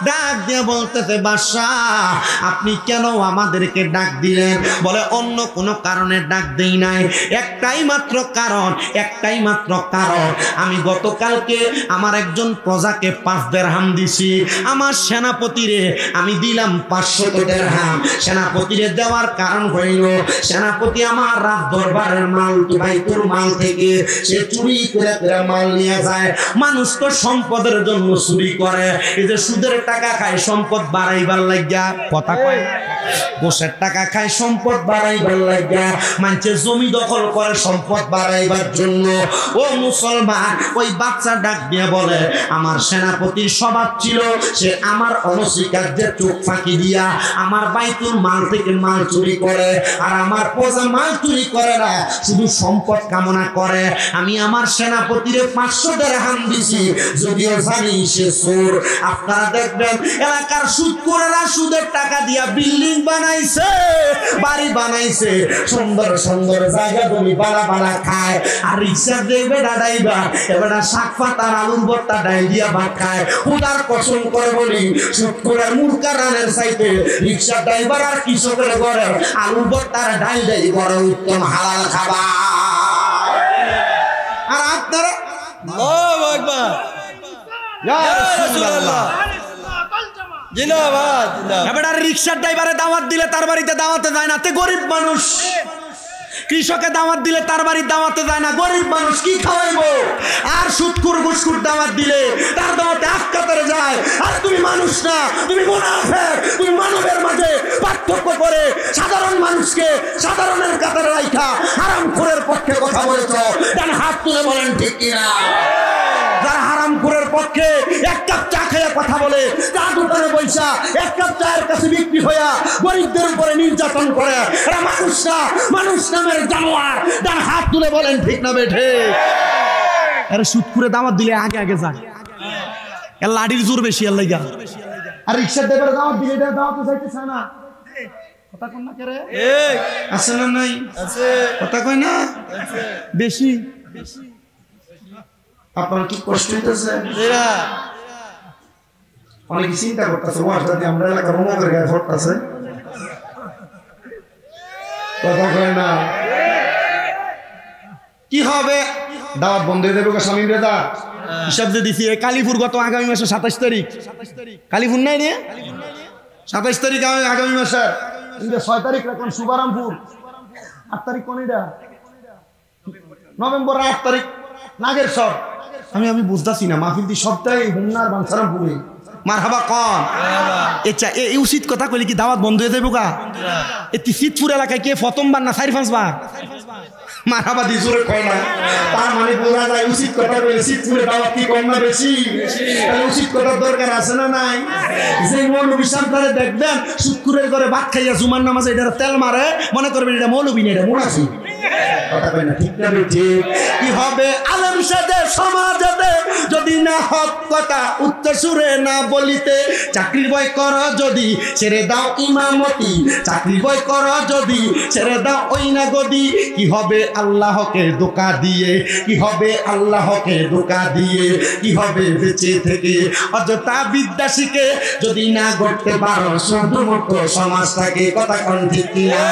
ডাক দিয়ে বলতেছে, বাদশাহ আপনি কেন আমাদেরকে ডাক দিলেন? বলে অন্য কোনো কারণে ডাক দেই নাই, একটাই মাত্র কারণ, একটাই মাত্র কারণ। আমি গতকালকে আমার একজন প্রজাকে 5 দিরহাম দিছি, আমার সেনাপতিরে আমি দিলাম 500 দিরহাম। সেনাপতিরে দেওয়ার কারণ হইল সেনাপতি আমার রাত দরবারের মাল বাইতুল মাল থেকে সে চুরি করে মাল নিয়ে যায়। মানুষ তো সম্পদের জন্য চুরি করে, এই যে সুদের টাকা খায় সম্পদ বাড়াইবার লাগিয়া, কথা কয় ঘুষের টাকা খায় সম্পদ বাড়াইবার লাগিয়া, মানুষের জমি দখল করে সম্পদ বাড়াইবার জন্য। ও মুসলমান, ওই বাচ্চা ডাক দিয়ে বলে আমার সেনাপতির স্বভাব ছিল সে আমার অনস্বীকার্যের চোখ ফাঁকি দিয়া আমার বাইতুল মাল থেকে মাল চুরি করে, আর আমার প্রজা মাল চুরি করে না, শুধু সম্পদ কামনা করে। আমি আমার সেনাপতিরে 500 দিরহাম দিছি, যদিও জানি সে চোর। আপনারা দেখবেন এলাকার সুদখোরেরা সুদের টাকা দিয়া বিল্ডিং বানাইছে, বাড়ি বানাইছে, সুন্দর সুন্দর জায়গা জমি বালা বালা খায়, আর রিক্সা দেবে দাঁড়াইবা এবার শাক পাতার আলুর ভর্তা ডাল দিয়া ভাত খায়। উদার কসম করে বলি সুদখোরের মুরগা রানের চাইতে রিক্সা ড্রাইভার আর কৃষকের ঘরে আলুর ভর্তার ডাল দেয় বড় উত্তম হালাল খাবার। আর আপনারা আল্লাহু আকবার, ইয়া রাসূলুল্লাহ জিন্দাবাদ জিন্দাবাদ। এবার রিক্সার ড্রাইভারে দাওয়াত দিলে তার বাড়িতে দাওয়াতে যায় না, তে গরিব মানুষ। কৃষকে দাওয়াত দিলে তার বাড়ির দাওয়াতে যায় না, গরিব মানুষ কি খাওয়াইবো? আর সুদখোর ঘুষখোর দাওয়াত দিলে তার দাওয়াতে আক্কাতারে যায়। আর তুমি মানুষ না, তুমি মুনাফিক, তুমি মানবের মাঝে পার্থক্য করে সাধারণ মানুষকে সাধারণের কাতারে রাখা হারামখোরের পক্ষে কথা বলেছ। ডান হাত তুলে বলেন ঠিক কিনা? যারা হারামখোরের পক্ষে এক কাপ চা খেয়ে কথা বলে, চা দোকানে বৈশা এক কাপ চায়ের কাছে বিক্রি হইয়া গরিবদের উপরে নির্যাতন করে, এরা মানুষ না, মানুষ নামের জানোয়ার। ডান হাত তুলে বলেন ঠিক না বেঠে? আরে সুদখোরে দাওয়াত দিলে আগে আগে যায়, এর লাঠির জোর বেশি এর লাগা। আর রিক্সার ড্রাইভার দাওয়াত দিলে দাওয়াতে যাইতেছে না, কথা কন না করে আছে না নাই? আছে, কথা কয় না বেশি। আপনার কি কষ্ট হইতেছে? অনেকে চিন্তা করতেছে ওয়াজটাতে আমরা এলাকার রোমাদের গায়ে ভরতেছে, কথা কয় না। কি হবে? দাওয়াত বন্ধ হয়ে যাবে স্বামী রেদা হিসাব দিয়ে দিছি। কালীপুর গত আগামী মাসে 27 তারিখ, কালীপুর নাই রে 27 তারিখ আগামী মাসে, 6 তারিখ এখন শুভারামপুর, 8 তারিখ কোন এটা নভেম্বর 8 তারিখ নাগেরসর। আমি বুঝতেছি না মাহফিল দি সপ্তাহে হুমনার বাঞ্ছারামপুরে মারহাবা কন। আচ্ছা এই উচিত কথা কইলে কি দাওয়াত বন্ধ হয়ে যাবো গা? এটি শীতপুর এলাকায় কে প্রথমবার না 4-5 বার মারহাবা দি জোরে কয় না, তার মানে বোঝা যায় উচিত কথা কইলে শীতপুরে দাওয়াত কি কম না বেশি? তাহলে উচিত কথার দরকার আছে না নাই? যে মৌলবী সামনে দেখবেন শুক্রের ঘরে ভাত খাইয়া জুমার নামাজে এটা তেল মারে, মনে করবেন এটা মৌলবী না, এটা মুনাফিক। কথা কয় না ঠিক না ঠিক? কি হবে আলেম সাথে সমাজে যদি না হক কথা উচ্চ সুরে না বলিতে, চাকরির বয় কর যদি ছেড়ে দাও ইমামতি, চাকরির বয় কর যদি ছেড়ে দাও ওই না গদি। কি হবে আল্লাহকে ধোঁকা দিয়ে, কি হবে আল্লাহকে ধোঁকা দিয়ে, কি হবে বেঁচে থেকে অযথা বিদ্যা শিখে যদি না করতে পারো শুধুমাত্র সমাজটাকে, কথা কোন ঠিক কিনা?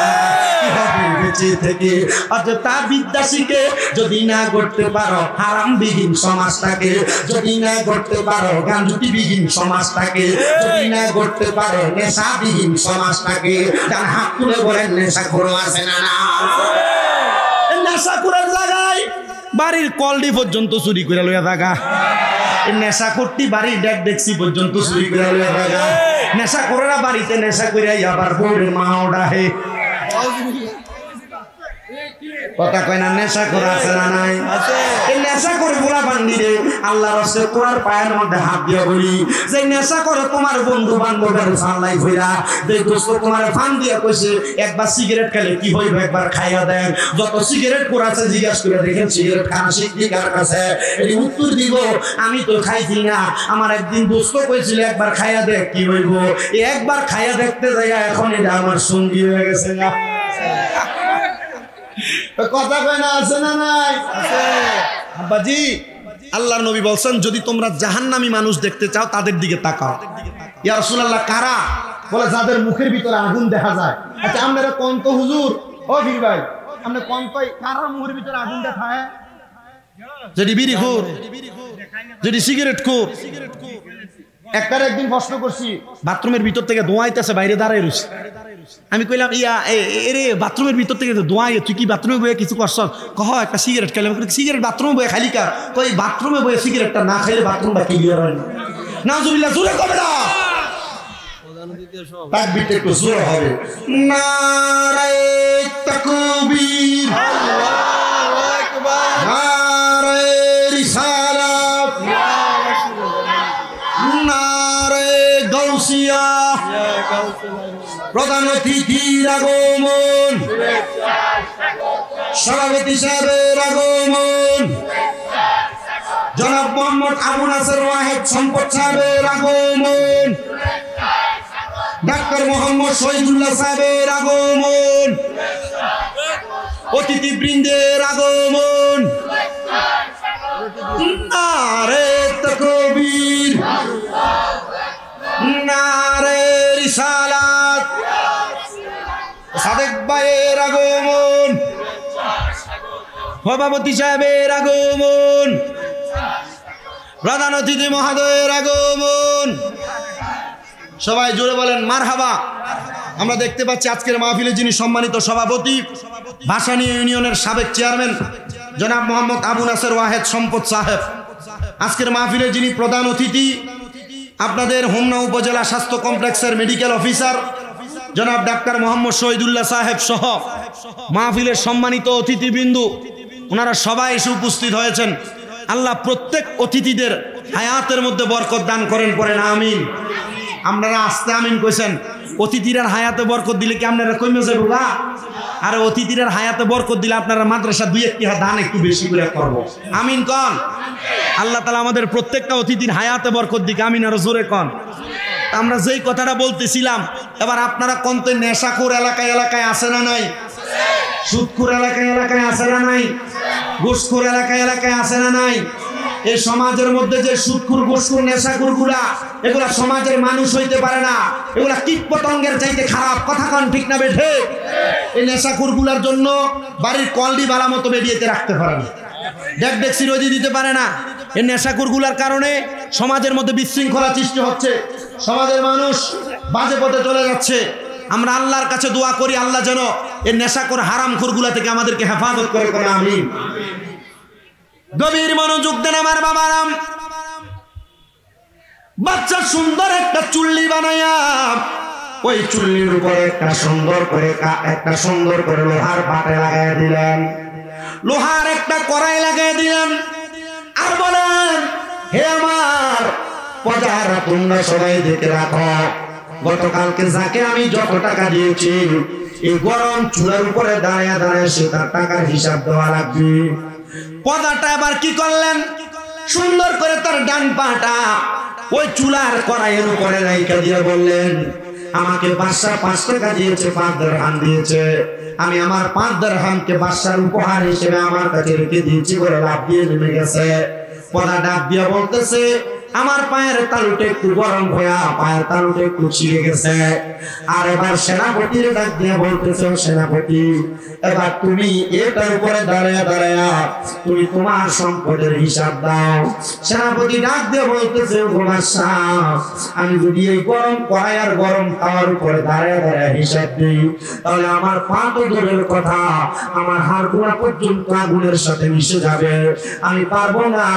কি হবে বেঁচে থেকে অযথা বিদ্যা শিখে যদি না করতে পারো হারামবিহীন সমাজটাকে, যদি না করতে পারো গাঞ্জুতিবিহীন সমাজটাকে, যদি না করতে পারো নেশাবিহীন সমাজটাকে। তার হাত তুলে বলেন নেশাখোর আছে না? না, নেশাখোরের জায়গায় বাড়ির কলডি পর্যন্ত চুরি করে লইয়া থাকা, নেশাখোরটি বাড়ির ডেকসি পর্যন্ত চুরি করে লইয়া থাকা। নেশাখোরেরা বাড়িতে নেশা করে আবার বউরের মাও ডাহে, কথা কয় না? নেশা করে আছে না নাই? এই নেশা করে পোলা বান্দিরে আল্লাহ রাসূল তোমার পায়ের মধ্যে হাত দিয়ে বলি যে নেশা করে তোমার বন্ধু বান্ধবের সাল্লাই হইরা যে দোস্ত তোমার ফান দিয়া কইছে একবার সিগারেট খেলে কি হইবে, একবার খাইয়া দেন। যত সিগারেট কোরাছে জিজ্ঞাসা করে দেখেন সিগারেট খানা শিখি কার কাছে? এই উত্তর দিব আমি তো খাইছি না, আমার একদিন দোস্ত কইছিল একবার খাইয়া দেখ কি হইব। একবার খাইয়া দেখতে যাইয়া এখন এটা আমার সঙ্গী হয়ে গেছে না। কথা কয় না, আছে না নাই? আব্বাজি, আল্লাহর নবী বলছেন যদি তোমরা জাহান্নামী মানুষ দেখতে চাও তাদের দিকে তাকাও। ইয়া রাসূলুল্লাহ, কারা? বলে যাদের মুখের ভিতরে আগুন দেখা যায়। আচ্ছা আপনারা কোন তো হুজুর, ও বীর ভাই, আপনি কোন তো কারা মুখের ভিতরে আগুন দেখায়? যদি বিড়ি খোর, যদি সিগারেট খোর। একবার একদিন প্রশ্ন করছি, বাথরুমের ভিতর থেকে ধোঁয়া আইতেছে, বাইরে দাঁড়ায় রয়েছে। আমি কইলাম ইয়া এরে বাথরুমের ভিতর থেকে ধোঁয়া, তুই কি বাথরুমে বয়ে কিছু করছ? কহ একটা সিগারেট খাইলাম। সিগারেট বাথরুমে বয়ে খালি কার? কই বাথরুমে বয়ে সিগারেটটা না খাইলে বাথরুমটা ক্লিয়ার হয় না। নাউজুবিল্লাহ, জোরে কবে না? তাকবীরটা একটু জোরে হবে। নারায়ে তাকবীর, আল্লাহু আকবার, নারায়ে রিসালাত, নারায়ে গাউসিয়া, প্রধান অতিথির আগমন, সভাপতি সাহেবের আগমন, জনাব মোহাম্মদ আবু নাসের ওয়াহেদ সম্পদ সাহেবের আগমন, ডাক্তার মোহাম্মদ শহীদুল্লাহ সাহেবের আগমন, অতিথিবৃন্দের আগমন। নারে তাকবীর, নারে রিসালাত, সাদেক ভাইয়ের আগমন, সভাপতি সাহেবের আগমন, প্রধান অতিথি মহোদয়ের আগমন। সবাই জোরে বলেন মারহাবা। আমরা দেখতে পাচ্ছি আজকের মাহফিলে যিনি সম্মানিত সভাপতি, ভাসানী ইউনিয়নের সাবেক চেয়ারম্যান জনাব মোহাম্মদ আবু নাসের ওয়াহেদ সম্পদ সাহেব, আজকের মাহফিলে যিনি প্রধান অতিথি, আপনাদের হোমনা উপজেলা স্বাস্থ্য কমপ্লেক্সের মেডিকেল অফিসার জনাব ডাক্তার মোহাম্মদ শহীদুল্লাহ সাহেব সহ মাহফিলের সম্মানিত অতিথিবৃন্দ, ওনারা সবাই এসে উপস্থিত হয়েছেন। আল্লাহ প্রত্যেক অতিথিদের হায়াতের মধ্যে বরকত দান করেন, পড়েন আমিন। আপনারা আস্তে আমিন কইছেন। অতিথিরার হায়াতে বরকত দিলে কি আপনারা কমে যাবো না? আর অতিথিরার হায়াতে বরকত দিলে আপনারা মাদ্রাসা দুই একটি দান একটু বেশি করে করব। আমিন কন। আল্লাহ তাআলা আমাদের প্রত্যেকটা অতিথির হায়াতে বরকত দিক, আমিন আর জোরে কন। আমরা যেই কথাটা বলতেছিলাম, এবার আপনারা কোন তো নেশাখোর এলাকায় এলাকায় আছে না নাই? সুদখোর এলাকায় এলাকায় আছে না নাই? ঘুষখোর এলাকায় এলাকায় আছে না নাই? এই সমাজের মধ্যে যে সুদখোর, ঘুষখোর, নেশাখোর গুলা, এগুলা সমাজের মানুষ হইতে পারে না। এগুলা কীট পতঙ্গের চাইতে খারাপ। কথা কন ঠিক না বেঠে? এই নেশাখোর গুলার জন্য বাড়ির কলডি বালা মতো বেরিয়েতে রাখতে পারে না, ডেক ডেকসি রোজি দিতে পারে না। এই নেশাখোর গুলার কারণে সমাজের মধ্যে বিশৃঙ্খলা সৃষ্টি হচ্ছে, সমাজের মানুষ বাজে পথে চলে যাচ্ছে। আমরা আল্লাহর কাছে দোয়া করি আল্লাহ যেন এই নেশাখোর হারামখোর গুলা থেকে আমাদেরকে হেফাজত করে, আমিন। গভীর মনোযোগ দেন আমার বাবারাম। বাচ্চা সুন্দর একটা চুল্লি বানাইয়া ওই চুল্লির উপরে একটা সুন্দর করে লোহার পাটে লাগাই দিলেন, লোহার একটা কড়াই লাগাই দিলেন, আর বলেন হে আমার প্রজারা তোমরা সবাই দেখে রাখো, গতকালকে যাকে আমি যত টাকা দিয়েছি এই গরম চুলার উপরে দাঁড়িয়ে দাঁড়িয়ে সে তার টাকার হিসাব দেওয়া লাগবে। পদাটা এবার কি করলেন, সুন্দর করে তার ডান পাটা ওই চুলার কড়াইয়ের উপরে রাইখা দিয়ে বললেন, আমাকে বাদশা 5 টাকা দিয়েছে, 5 দিরহাম দিয়েছে, আমি আমার 5 দিরহামকে বাদশার উপহার হিসেবে আমার কাছে রেখে দিয়েছি বলে লাভ দিয়ে নেমে গেছে। পদা ডাক দিয়ে বলতেছে, আমার পায়ের তালুটা একটু গরম হয়ে পায়ের তালুটা একটু ছিঁড়ে গেছে। আর এবার সেনাপতির ডাক দিয়ে বলতেছে, সেনাপতি এবার তুমি এটার উপরে দাঁড়ায় দাঁড়ায় তুমি তোমার সম্পদের হিসাব দাও। সেনাপতি ডাক দিয়ে বলতেছে, আমি যদি এই গরম কড়াই আর গরম খাওয়ার উপরে দাঁড়ায় দাঁড়ায় হিসাব দিই তাহলে আমার পা তো দূরের কথা, আমার হাড় গোড়া পর্যন্ত আগুনের সাথে মিশে যাবে, আমি পারবো না,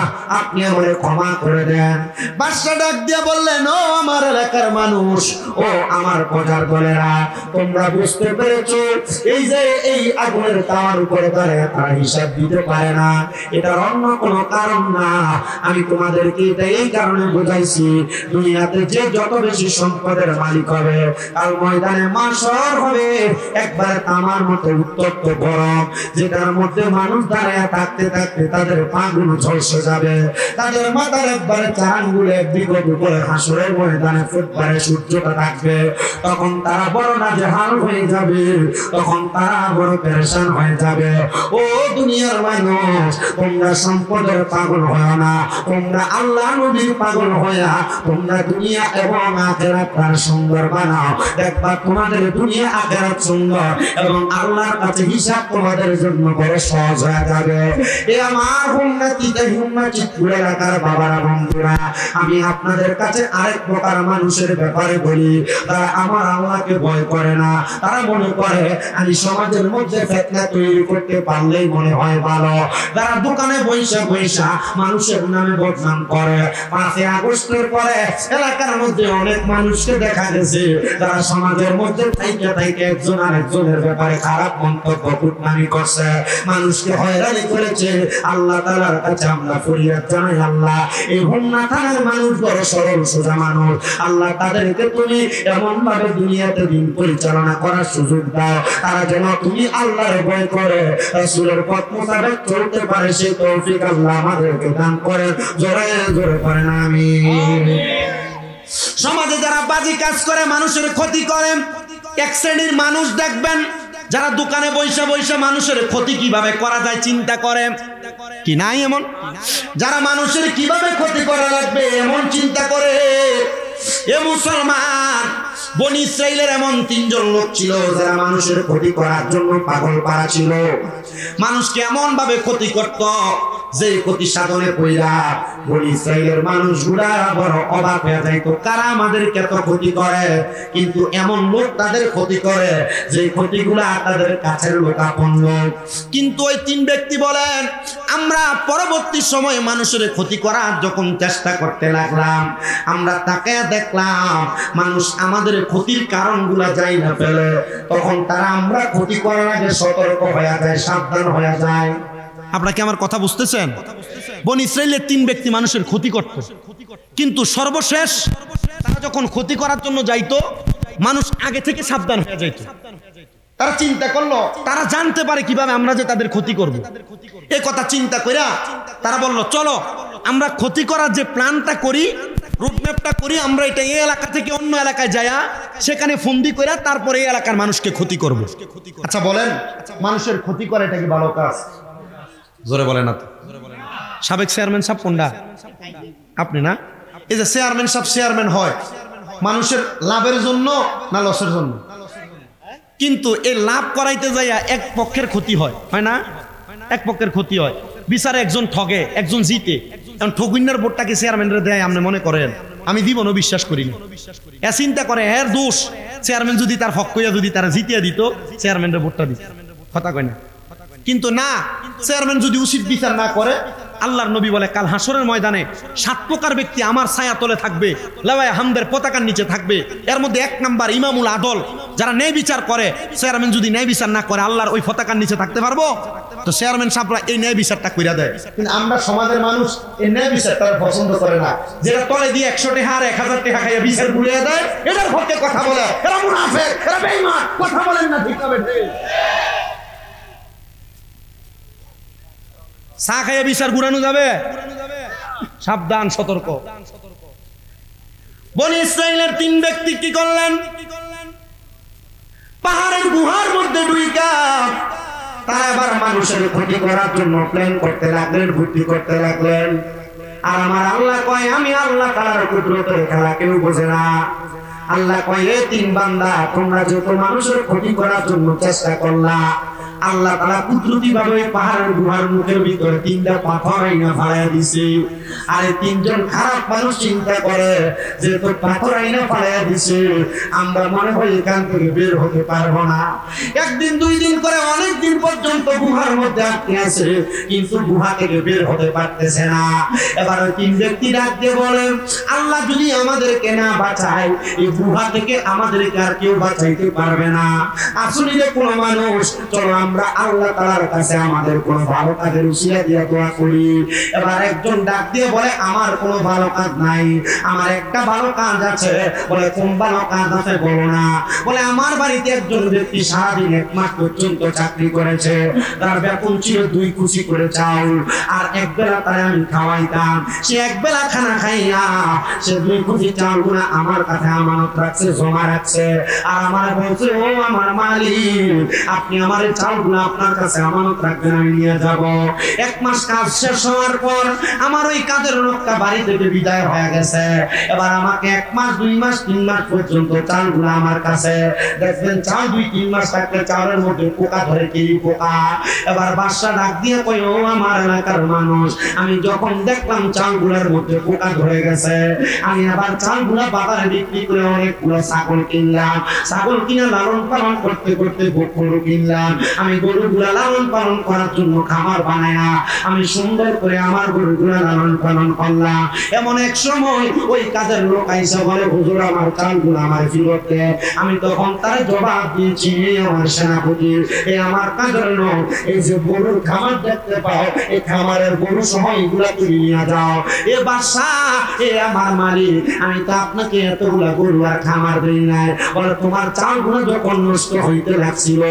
আপনি আমাকে ক্ষমা করে দেন। বাদশা ডাক দিয়ে বললেন, ও আমার এলাকার মানুষ, ও আমার প্রজার দলেরা, তোমরা বুঝতে পেরেছো এই যে এই আগুনের তাওয়ার উপরে দাঁড়িয়ে তারা হিসাব দিতে পারে না, এটার অন্য কোনো কারণ না। আমি তোমাদেরকে এটা এই কারণে বোঝাইছি, দুনিয়াতে যে যত বেশি সম্পদের মালিক হবে কাল ময়দানে মাশর হবে একবার তামার মতো উত্তপ্ত গরম, যেটার মধ্যে মানুষ দাঁড়িয়ে থাকতে থাকতে তাদের পা গুলো ঝলসে যাবে, তাদের মাথার একবারে আঙ্গুল একদিকে করে হাসরের ময়দানে ফুটবারে সূর্যটা থাকবে, তখন তারা বড় নাজেহাল হয়ে যাবে, তখন তারা বড় পেরেশান হয়ে যাবে। ও দুনিয়ার মানুষ, তোমরা সম্পদের পাগল হয় না, তোমরা আল্লাহ নবীর পাগল হইয়া তোমরা দুনিয়া এবং আখিরাতটার সুন্দর বানাও। দেখবা তোমাদের দুনিয়া আখিরাত সুন্দর এবং আল্লাহর কাছে হিসাব তোমাদের জন্য বড় সহজ হয়ে যাবে। এ আমার হুন্নাচিতপুর এলাকার বাবারা বন্ধুরা, আমি আপনাদের কাছে আরেক প্রকার মানুষের ব্যাপারে বলি, তারা আমার আল্লাহকে ভয় করে না। তারা মনে করে আমি সমাজের মধ্যে ফিতনা তৈরি করতে পারলেই মনে হয় ভালো। যারা দোকানে বৈশা বৈশা মানুষের নামে বদনাম করে, 5 আগস্টের পরে এলাকার মধ্যে অনেক মানুষকে দেখা গেছে যারা সমাজের মধ্যে থাইকে থাইকে একজন আরেকজনের ব্যাপারে খারাপ মন্তব্য কুটনামি করছে, মানুষকে হয়রানি করেছে। আল্লাহ তাআলার কাছে আমরা ফরিয়াদ জানাই, আল্লাহ এই হোমনা থানার মানুষ বড় সরল সোজা মানুষ, আল্লাহ তাদেরকে তুমি এমন ভাবে দুনিয়াতে দিন পরিচালনা করার সুযোগ দাও, তারা যেন তুমি আল্লাহর ভয় করে রাসূলের পথ মোতাবেক চলতে পারে, সেই তৌফিক আল্লাহ আমাদেরকে দান করেন। জোরে জোরে করেন আমিন। সমাজে যারা বাজে কাজ করে, মানুষের ক্ষতি করে, এক শ্রেণীর মানুষ দেখবেন যারা দোকানে বৈশা বৈশা মানুষের ক্ষতি কিভাবে করা যায় চিন্তা করে, কি নাই এমন? যারা মানুষের কিভাবে ক্ষতি করা লাগবে এমন চিন্তা করে। এ মুসলমান, বনি ইসরাইলের এমন 3 জন লোক ছিল যারা মানুষের ক্ষতি করার জন্য পাগল পারা ছিল। মানুষকে এমন ভাবে ক্ষতি করত যে ক্ষতি সাধনে কইরা বনি ইসরাইলের মানুষগুলা বড় অবাক হয়ে যাইত, কারা আমাদেরকে এত ক্ষতি করে। কিন্তু এমন লোক তাদের ক্ষতি করে যে ক্ষতিগুলা তাদের কাছের লোক, আপন লোক। কিন্তু ওই 3 ব্যক্তি বলেন, আমরা পরবর্তী সময়ে মানুষের ক্ষতি করার যখন চেষ্টা করতে লাগলাম, আমরা তাকে দেখলাম মানুষ আমাদের ক্ষতির কারণগুলা যাই না ফেলে, তখন তারা আমরা ক্ষতি করার আগে সতর্ক হয়ে যায়, সাবধান হয়ে যায়। আপনারা কি আমার কথা বুঝতেছেন? বনি ইসরাইলের 3 ব্যক্তি মানুষের ক্ষতি করত, কিন্তু সর্বশেষ তারা যখন ক্ষতি করার জন্য যাইতো, মানুষ আগে থেকে সাবধান হয়ে যাইত। তারা চিন্তা করলো, তারা জানতে পারে কিভাবে আমরা যে তাদের ক্ষতি করব। এই কথা চিন্তা কইরা তারা বলল, চলো আমরা ক্ষতি করার যে প্ল্যানটা করি, রুটম্যাপটা করি, আমরা এটা এই এলাকা থেকে অন্য এলাকায় যায়া সেখানে ফন্দি কইরা তারপরে এই এলাকার মানুষকে ক্ষতি করব। আচ্ছা বলেন, মানুষের ক্ষতি করা এটা কি ভালো কাজ? জোরে বলেন না তো। সাবেক চেয়ারম্যান সাহেব কোনটা? আপনি না? এই যে চেয়ারম্যান সাহেব চেয়ারম্যান হয় মানুষের লাভের জন্য না লসের জন্য? কিন্তু এই লাভ করাইতে যাইয়া এক পক্ষের ক্ষতি হয়, হয় না? এক পক্ষের ক্ষতি হয়, বিচারে একজন ঠগে একজন জিতে। কারণ ঠগুইনার ভোটটাকে চেয়ারম্যানরা দেয়, আপনি মনে করেন? আমি জীবনও বিশ্বাস করি না। এ চিন্তা করে এর দোষ, চেয়ারম্যান যদি তার হক কইয়া যদি তারা জিতিয়া দিত, চেয়ারম্যানের ভোটটা দিত, কথা কয় না? কিন্তু না, চেয়ারম্যান যদি উচিত বিচার না করে, আল্লাহর নবী বলে কাল হাসরের ময়দানে 7 প্রকার ব্যক্তি আমার ছায়া তলে থাকবে, লাওয়ায়ে হামদের পতাকার নিচে থাকবে। এর মধ্যে 1 নাম্বার ইমামুল আদল, যারা ন্যায় বিচার করে। চেয়ারম্যান যদি ন্যায় বিচার না করে আল্লাহর ওই পতাকার নিচে থাকতে পারবো? তো চেয়ারম্যান সাহেবরা এই ন্যায় বিচারটা কইরা দেয়, কিন্তু আমরা সমাজের মানুষ এই ন্যায় বিচারটা পছন্দ করে না। যেটা তলে দিয়ে 100 টাকা আর 1000 টাকা খাইয়া বিচার ঘুরিয়ে দেয়, এটার পক্ষে কথা বলে, এরা মুনাফিক, এরা বেঈমান। কথা বলেন না ঠিক না বেঠে? চা খাইয়া বিচার ঘুরানো যাবে? সাবধান, সতর্ক। বনি ইসরাইলের 3 ব্যক্তি কি করলেন? পাহাড়ের গুহার মধ্যে ঢুইকা তারা আবার মানুষের ক্ষতি করার জন্য প্ল্যান করতে লাগলেন, বুদ্ধি করতে লাগলেন। আর আমার আল্লাহ কয়, আমি আল্লাহ তাআলার কুদরতের খেলা কেউ বোঝে না। আল্লাহ কয়, এ 3 বান্দা, তোমরা যত মানুষের ক্ষতি করার জন্য চেষ্টা করলা, আল্লাহ তাআলা কুদরতি ভাবে পাহাড়ের গুহার মুখের ভিতরে 3টা পাথর আইনা ফালাইয়া দিছে। আর এই 3 জন খারাপ মানুষ চিন্তা করে যে তো পাথর আইনা ফালাইয়া দিছে, আমরা মনে হয় এখান থেকে বের হতে পারবো না। 1 দিন 2 দিন করে অনেক দিন পর্যন্ত গুহার মধ্যে আটকে আছে, কিন্তু গুহা থেকে বের হতে পারতেছে না। এবার ওই 3 ব্যক্তি ডাক দিয়ে বলে, আল্লাহ যদি আমাদেরকে না বাঁচায়, এই গুহা থেকে আমাদেরকে আর কেউ বাঁচাইতে পারবে না। আসলে যে কোনো মানুষ, চলো আমরা আল্লাহ তাআলার কাছে আমাদের কোনো ভালো কাজের উসিলা দিয়ে দোয়া করি। এবার একজন ডাক দিয়ে বলে আমার কোনো ভালো কাজ নাই, আমার একটা ভালো কাজ আছে। বলে কোন ভালো কাজ আছে বলো না। বলে আমার বাড়িতে একজন ব্যক্তি সারাদিন 1 মাস পর্যন্ত চাকরি করেছে, তার বেতন ছিল 2 কুচি করে চাউল, আর একবেলা তার আমি খাওয়াইতাম। সে একবেলা খানা খাইয়া সে 2 কুচি চাউলগুলো আমার কাছে আমানত রাখছে, জমা রাখছে, আর আমার বলছে ও আমার মালিক আপনি আমার এই চাউলগুলো আপনার কাছে আমানত রাখবেন, আমি নিয়ে যাব। 1 মাস কাজ শেষ হওয়ার পর আমার ওই কাজের লোকটা বাড়ি থেকে বিদায় হয়ে গেছে। এবার আমাকে 1 মাস 2 মাস 3 মাস পর্যন্ত চাউলগুলো আমার কাছে, দেখবেন চাউল 2-3 মাস থাকলে চাউলের মধ্যে পোকা ধরে, কি পোকা। এবার বাদশা ডাক দিয়ে কই ও আমার এলাকার মানুষ, আমি যখন দেখলাম চাউলগুলোর মধ্যে পোকা ধরে গেছে, আমি আবার চাউলগুলো বাজারে বিক্রি করে অনেকগুলো ছাগল কিনলাম। ছাগল কিনে লালন পালন করতে করতে গরু কিনলাম। আমি গরুগুলো লালন পালন করার জন্য খামার বানায়া আমি সুন্দর করে আমার গরুগুলো লালন পালন করলাম। এমন এক সময় ওই কাজের লোক আইসা বলে হুজুর আমার চাউলগুলো আমার ফেরত দেন। আমি তখন তার জবাব দিয়েছি আমার সেনাপতি, এই আমার কাজের লোক, এই যে গরুর খামার দেখতে পাও, এই খামারের গরু সহ এগুলা তুমি নিয়ে যাও। এ বাদশা, এ আমার মালিক, আমি তো আপনাকে এতগুলা গরু আর খামার দেই নাই। বলে তোমার চাউলগুলো যখন নষ্ট হইতে লাগছিল,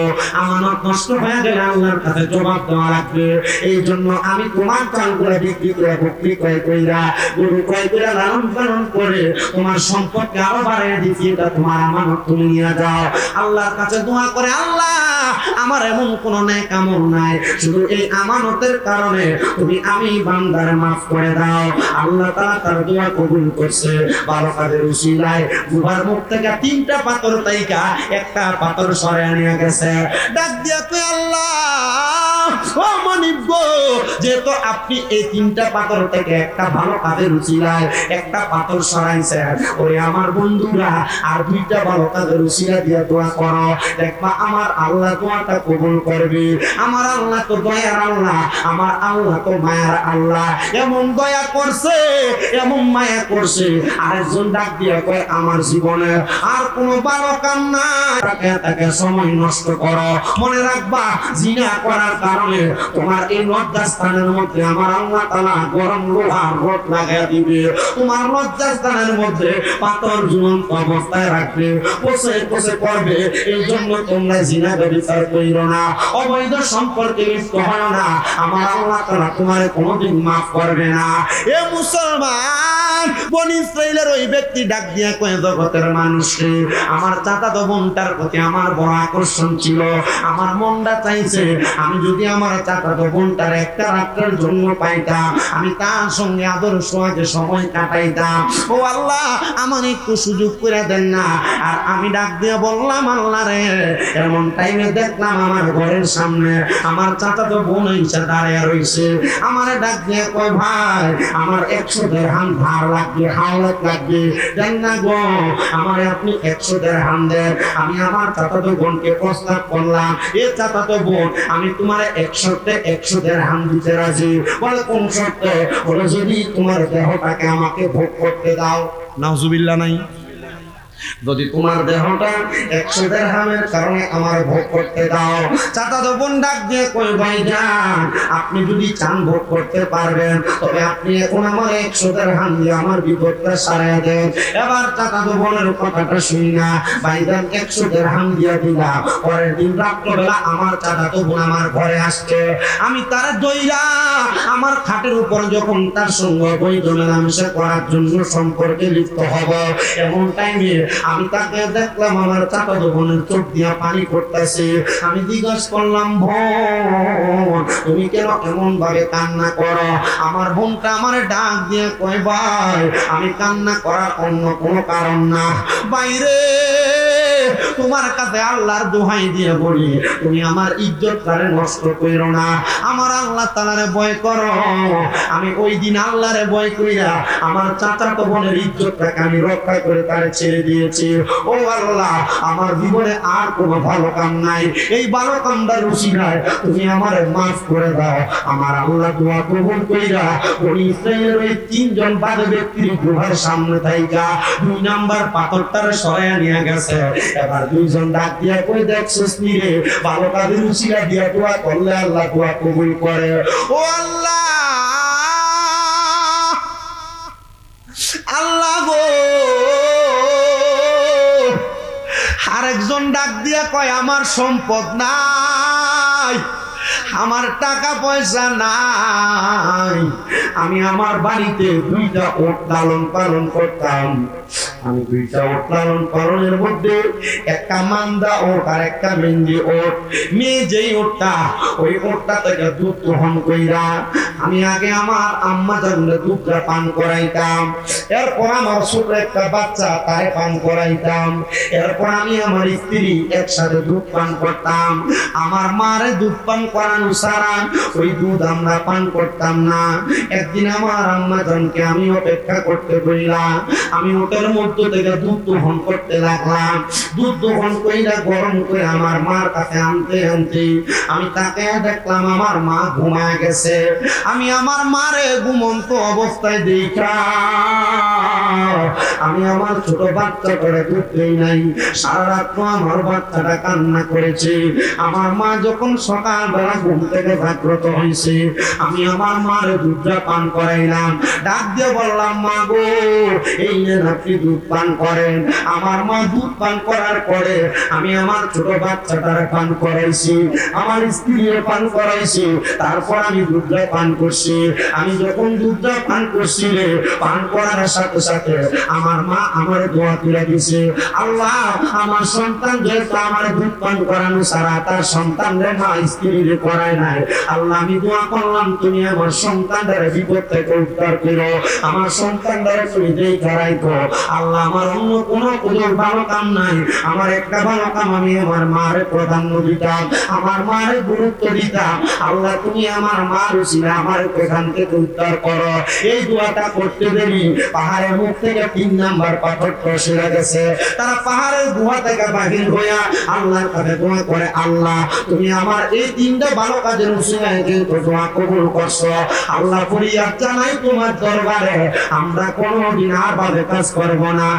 আমানত নষ্ট হয়ে গেলে আল্লাহর কাছে জবাব দেওয়া লাগবে, এই জন্য আমি তোমার চাউলগুলো বিক্রি করে বকরি ক্রয় কইরা গরু ক্রয় করে লালন পালন করে তোমার সম্পদকে আরো বাড়িয়ে দিচ্ছি, এটা তোমার আমানত, তুমি নিয়ে যাও। আল্লাহর কাছে দোয়া করে আল্লাহ আমার এমন কোন নেক আমল নাই, শুধু এই আমানতের কারণে তুমি আমি বান্দারে মাফ করে দাও। আল্লাহ তাআলা তার দোয়া কবুল করছে। ভালো কাজের উসিলায় গুহার মুখ থেকে 3টা পাথর তাইকা একটা পাথর সরায় নিয়ে গেছে। ডাক দিয়া কই আল্লাহ ও মানিব গো, যেহেতু আপনি এই 3টা পাথর থেকে একটা ভালো কাজের উসিলায় একটা পাথর সরাইছেন, ওরে আমার বন্ধুরা আর 2টা ভালো কাজের উসিলা দিয়ে দোয়া করো, দেখবা আমার আল্লাহ দোয়াটা কবুল করবে। আমার আল্লাহ তো দয়ার আল্লাহ, আমার আল্লাহ তো মায়ার আল্লাহ। এমন দয়া করছে, এমন মায়া করছে। আরেকজন ডাক দিয়ে কয় আমার জীবনে আর কোনো ভালো কাম নাই, তাকে সময় নষ্ট করো। মনে রাখবা জিনা করার কারণে তোমার এই লজ্জাস্থানের মধ্যে আমার আল্লাহ তাআলা গরম লোহার রড লাগাই দিবে, তোমার লজ্জাস্থানের মধ্যে পাথর ঝুলন্ত অবস্থায় রাখবে, পচে পচে পড়বে। এই জন্য তোমরা জিনা ব্যভিচার কইরো না, অবৈধ সম্পর্কে লিপ্ত হয় না, আমার আল্লাহ তাআলা তোমারে কোনোদিন মাফ করবে না। এ মুসলমান, বনি ইসরাইলের ওই ব্যক্তি ডাক দিয়া কয় জগতের মানুষকে আমার চাচাতো বোনটার প্রতি আমার বড় আকর্ষণ ছিল, আমার মনটা চাইছে আমি যদি আমার চাচাতো বোনটার একটা রাত্রের জন্য পাইতাম, আমি তার সঙ্গে আদর সোহাগে সময় কাটাইতাম। ও আল্লাহ আমার একটু সুযোগ করে দেন না। আর আমি ডাক দিয়ে বললাম আল্লাহ রে, এমন টাইমে দেখলাম আমার ঘরের সামনে আমার চাচাতো বোন এসে দাঁড়িয়ে রইছে। আমারে ডাক দিয়ে কয় ভাই আমার 100 দিরহাম ধার লাগবে, হাওলাত লাগবে, দেন না গো। আমারে আপনি 100 দিরহাম দেন। আমি আমার চাচাতো বোনকে প্রস্তাব করলাম, এ চাচাতো বোন আমি তোমার 100 দিরহাম দিতে রাজি। বলে কোন শর্তে? বলে যদি তোমার দেহটাকে আমাকে ভোগ করতে দাও। নাউজুবিল্লাহ নাই, যদি তোমার দেহটা 100 দিরহামের কারণে আমার ভোগ করতে দাও। চাচাতো বোন ডাক দিয়ে কই ভাইজান আপনি যদি চান ভোগ করতে পারবেন, তবে আপনি এখন আমার 100 দিরহাম দিয়ে আমার বিপদটা সারাইয়া দেন। এবার চাচাতো বোনের কথাটা শুনি না, ভাইজান 100 দিরহাম দিয়ে দিলাম। পরের দিন রাত্রবেলা আমার চাচাতো বোন আমার ঘরে আসছে, আমি তার দইরা আমার খাটের উপর যখন তার সঙ্গে বৈধ মেলামেশা করার জন্য সম্পর্কে লিপ্ত হব, এমন টাইমে আমি তাকে দেখলাম আমার চাচাতো বোনের চোখ দিয়া পানি পড়তেছে। আমি জিজ্ঞাসা করলাম বোন তুমি কেন এমন ভাবে কান্না করো? আমার বোনটা আমার ডাক দিয়ে কয় ভাই আমি কান্না করার অন্য কোনো কারণ না, বাইরে তোমার কাছে আল্লাহর দোহাই দিয়ে বলি, তুমি আমার ইজ্জতটারে নষ্ট করো না, আমার আল্লাহ তাআলারে ভয় করো। আমি ওই দিন আল্লাহরে ভয় কইরা আমার চাচাতো বোনের ইজ্জতটাকে আমি রক্ষা করে তারে ছেড়ে দিয়েছি। ও আল্লাহ, আমার জীবনে আর কোনো ভালো কাম নাই, এই ভালো কামটার উসিলায় তুমি আমারে মাফ করে দাও। আমার আল্লাহ দোয়া কবুল কইরা বনি ইসরাইলের ওই তিনজন বাদে ব্যক্তির গুহার সামনে থাইকা 2 নাম্বার পাথরটারে সরাইয়া নিয়ে গেছে। এবার দুইজন ডাক দিয়া কই, দেখছস নি রে, ভালো কাজের উসিলা দিয়া দোয়া করলে আল্লাহ দোয়া কবুল করে। ও আল্লাহ, আল্লাহ গো। আরেকজন ডাক দিয়া কয়, আমার সম্পদ নাই, আমার টাকা পয়সা নাই, আমি আমার বাড়িতে 2টা ওট লালন পালন করতাম, আমি 2টা ওট লালন পালনের মধ্যে একটা মান্দা ওট আর একটা মেন্দি ওট। মেয়ে যেই ওটটা, ওই ওটটা থেকে দুধ গ্রহণ কইরা আমি আগে আমার আম্মা জানলে দুধটা পান করাইতাম, এরপর আমার ছোট একটা বাচ্চা তারে পান করাইতাম, এরপর আমি আমার স্ত্রী একসাথে দুধ পান করতাম। আমার মারে দুধ পান করানো ছাড়া ওই দুধ আমরা পান করতাম না। একদিন আমার আম্মা জানকে আমি অপেক্ষা করতে বললাম, আমি ওটার মধ্যে থেকে দুধ দোহন করতে লাগলাম। দুধ দোহন কইরা গরম করে আমার মার কাছে আনতে আনতে আমি তাকে দেখলাম আমার মা ঘুমায় গেছে। আমি আমার মারে ঘুমন্ত অবস্থায় দেখা আমি আমার ছোট বাচ্চা করে দুধ দেই নাই। সারা রাত আমার বাচ্চাটা কান্না করেছে। আমার মা যখন সকালবেলা ঘুম থেকে জাগ্রত হয়েছে, আমি আমার মার দুধটা পান করাইলাম। ডাক দিয়ে বললাম, মা গো, এই নেন আপনি দুধ পান করেন। আমার মা দুধ পান করার পরে আমি আমার ছোট বাচ্চাটারে পান করাইছি, আমার স্ত্রীর পান করাইছি, তারপর আমি দুধটা পান করছি। আমি যখন দুধটা পান করছি রে, পান করার সাথে সাথে আমার মা আমার দোয়া করে দিছে, আল্লাহ আমার সন্তান যেহেতু আমার দুধ পান করানো ছাড়া তার সন্তানদের মা স্ত্রীরে করায় নাই, আল্লাহ আমি দোয়া করলাম তুমি আমার সন্তানদের বিপদ থেকে উদ্ধার করো, আমার সন্তানদের তুমি দেই করাইতো। আল্লাহ আমার অন্য কোনো ভালো কাম নাই, আমার একটা ভালো কাম, আমি আমার মারে প্রাধান্য দিতাম, আমার মারে গুরুত্ব দিতাম। আল্লাহ তুমি আমার মার উসিলা আমার এখান থেকে উদ্ধার করো। এই দোয়াটা করতে দেরি পাহাড়ের মুখ থেকে 3 নাম্বার পাথর সরে গেছে। তারা পাহাড়ের গুহা থেকে বাহির হইয়া আল্লাহর কাছে দোয়া করে, আল্লাহ তুমি আমার এই 3টা ভালো কাজের উসিলায় কিন্তু দোয়া কবুল করছো। আল্লাহ ফরিয়াদ জানাই তোমার দরবারে, আমরা কোনোদিন আর ভাবে কাজ করব না।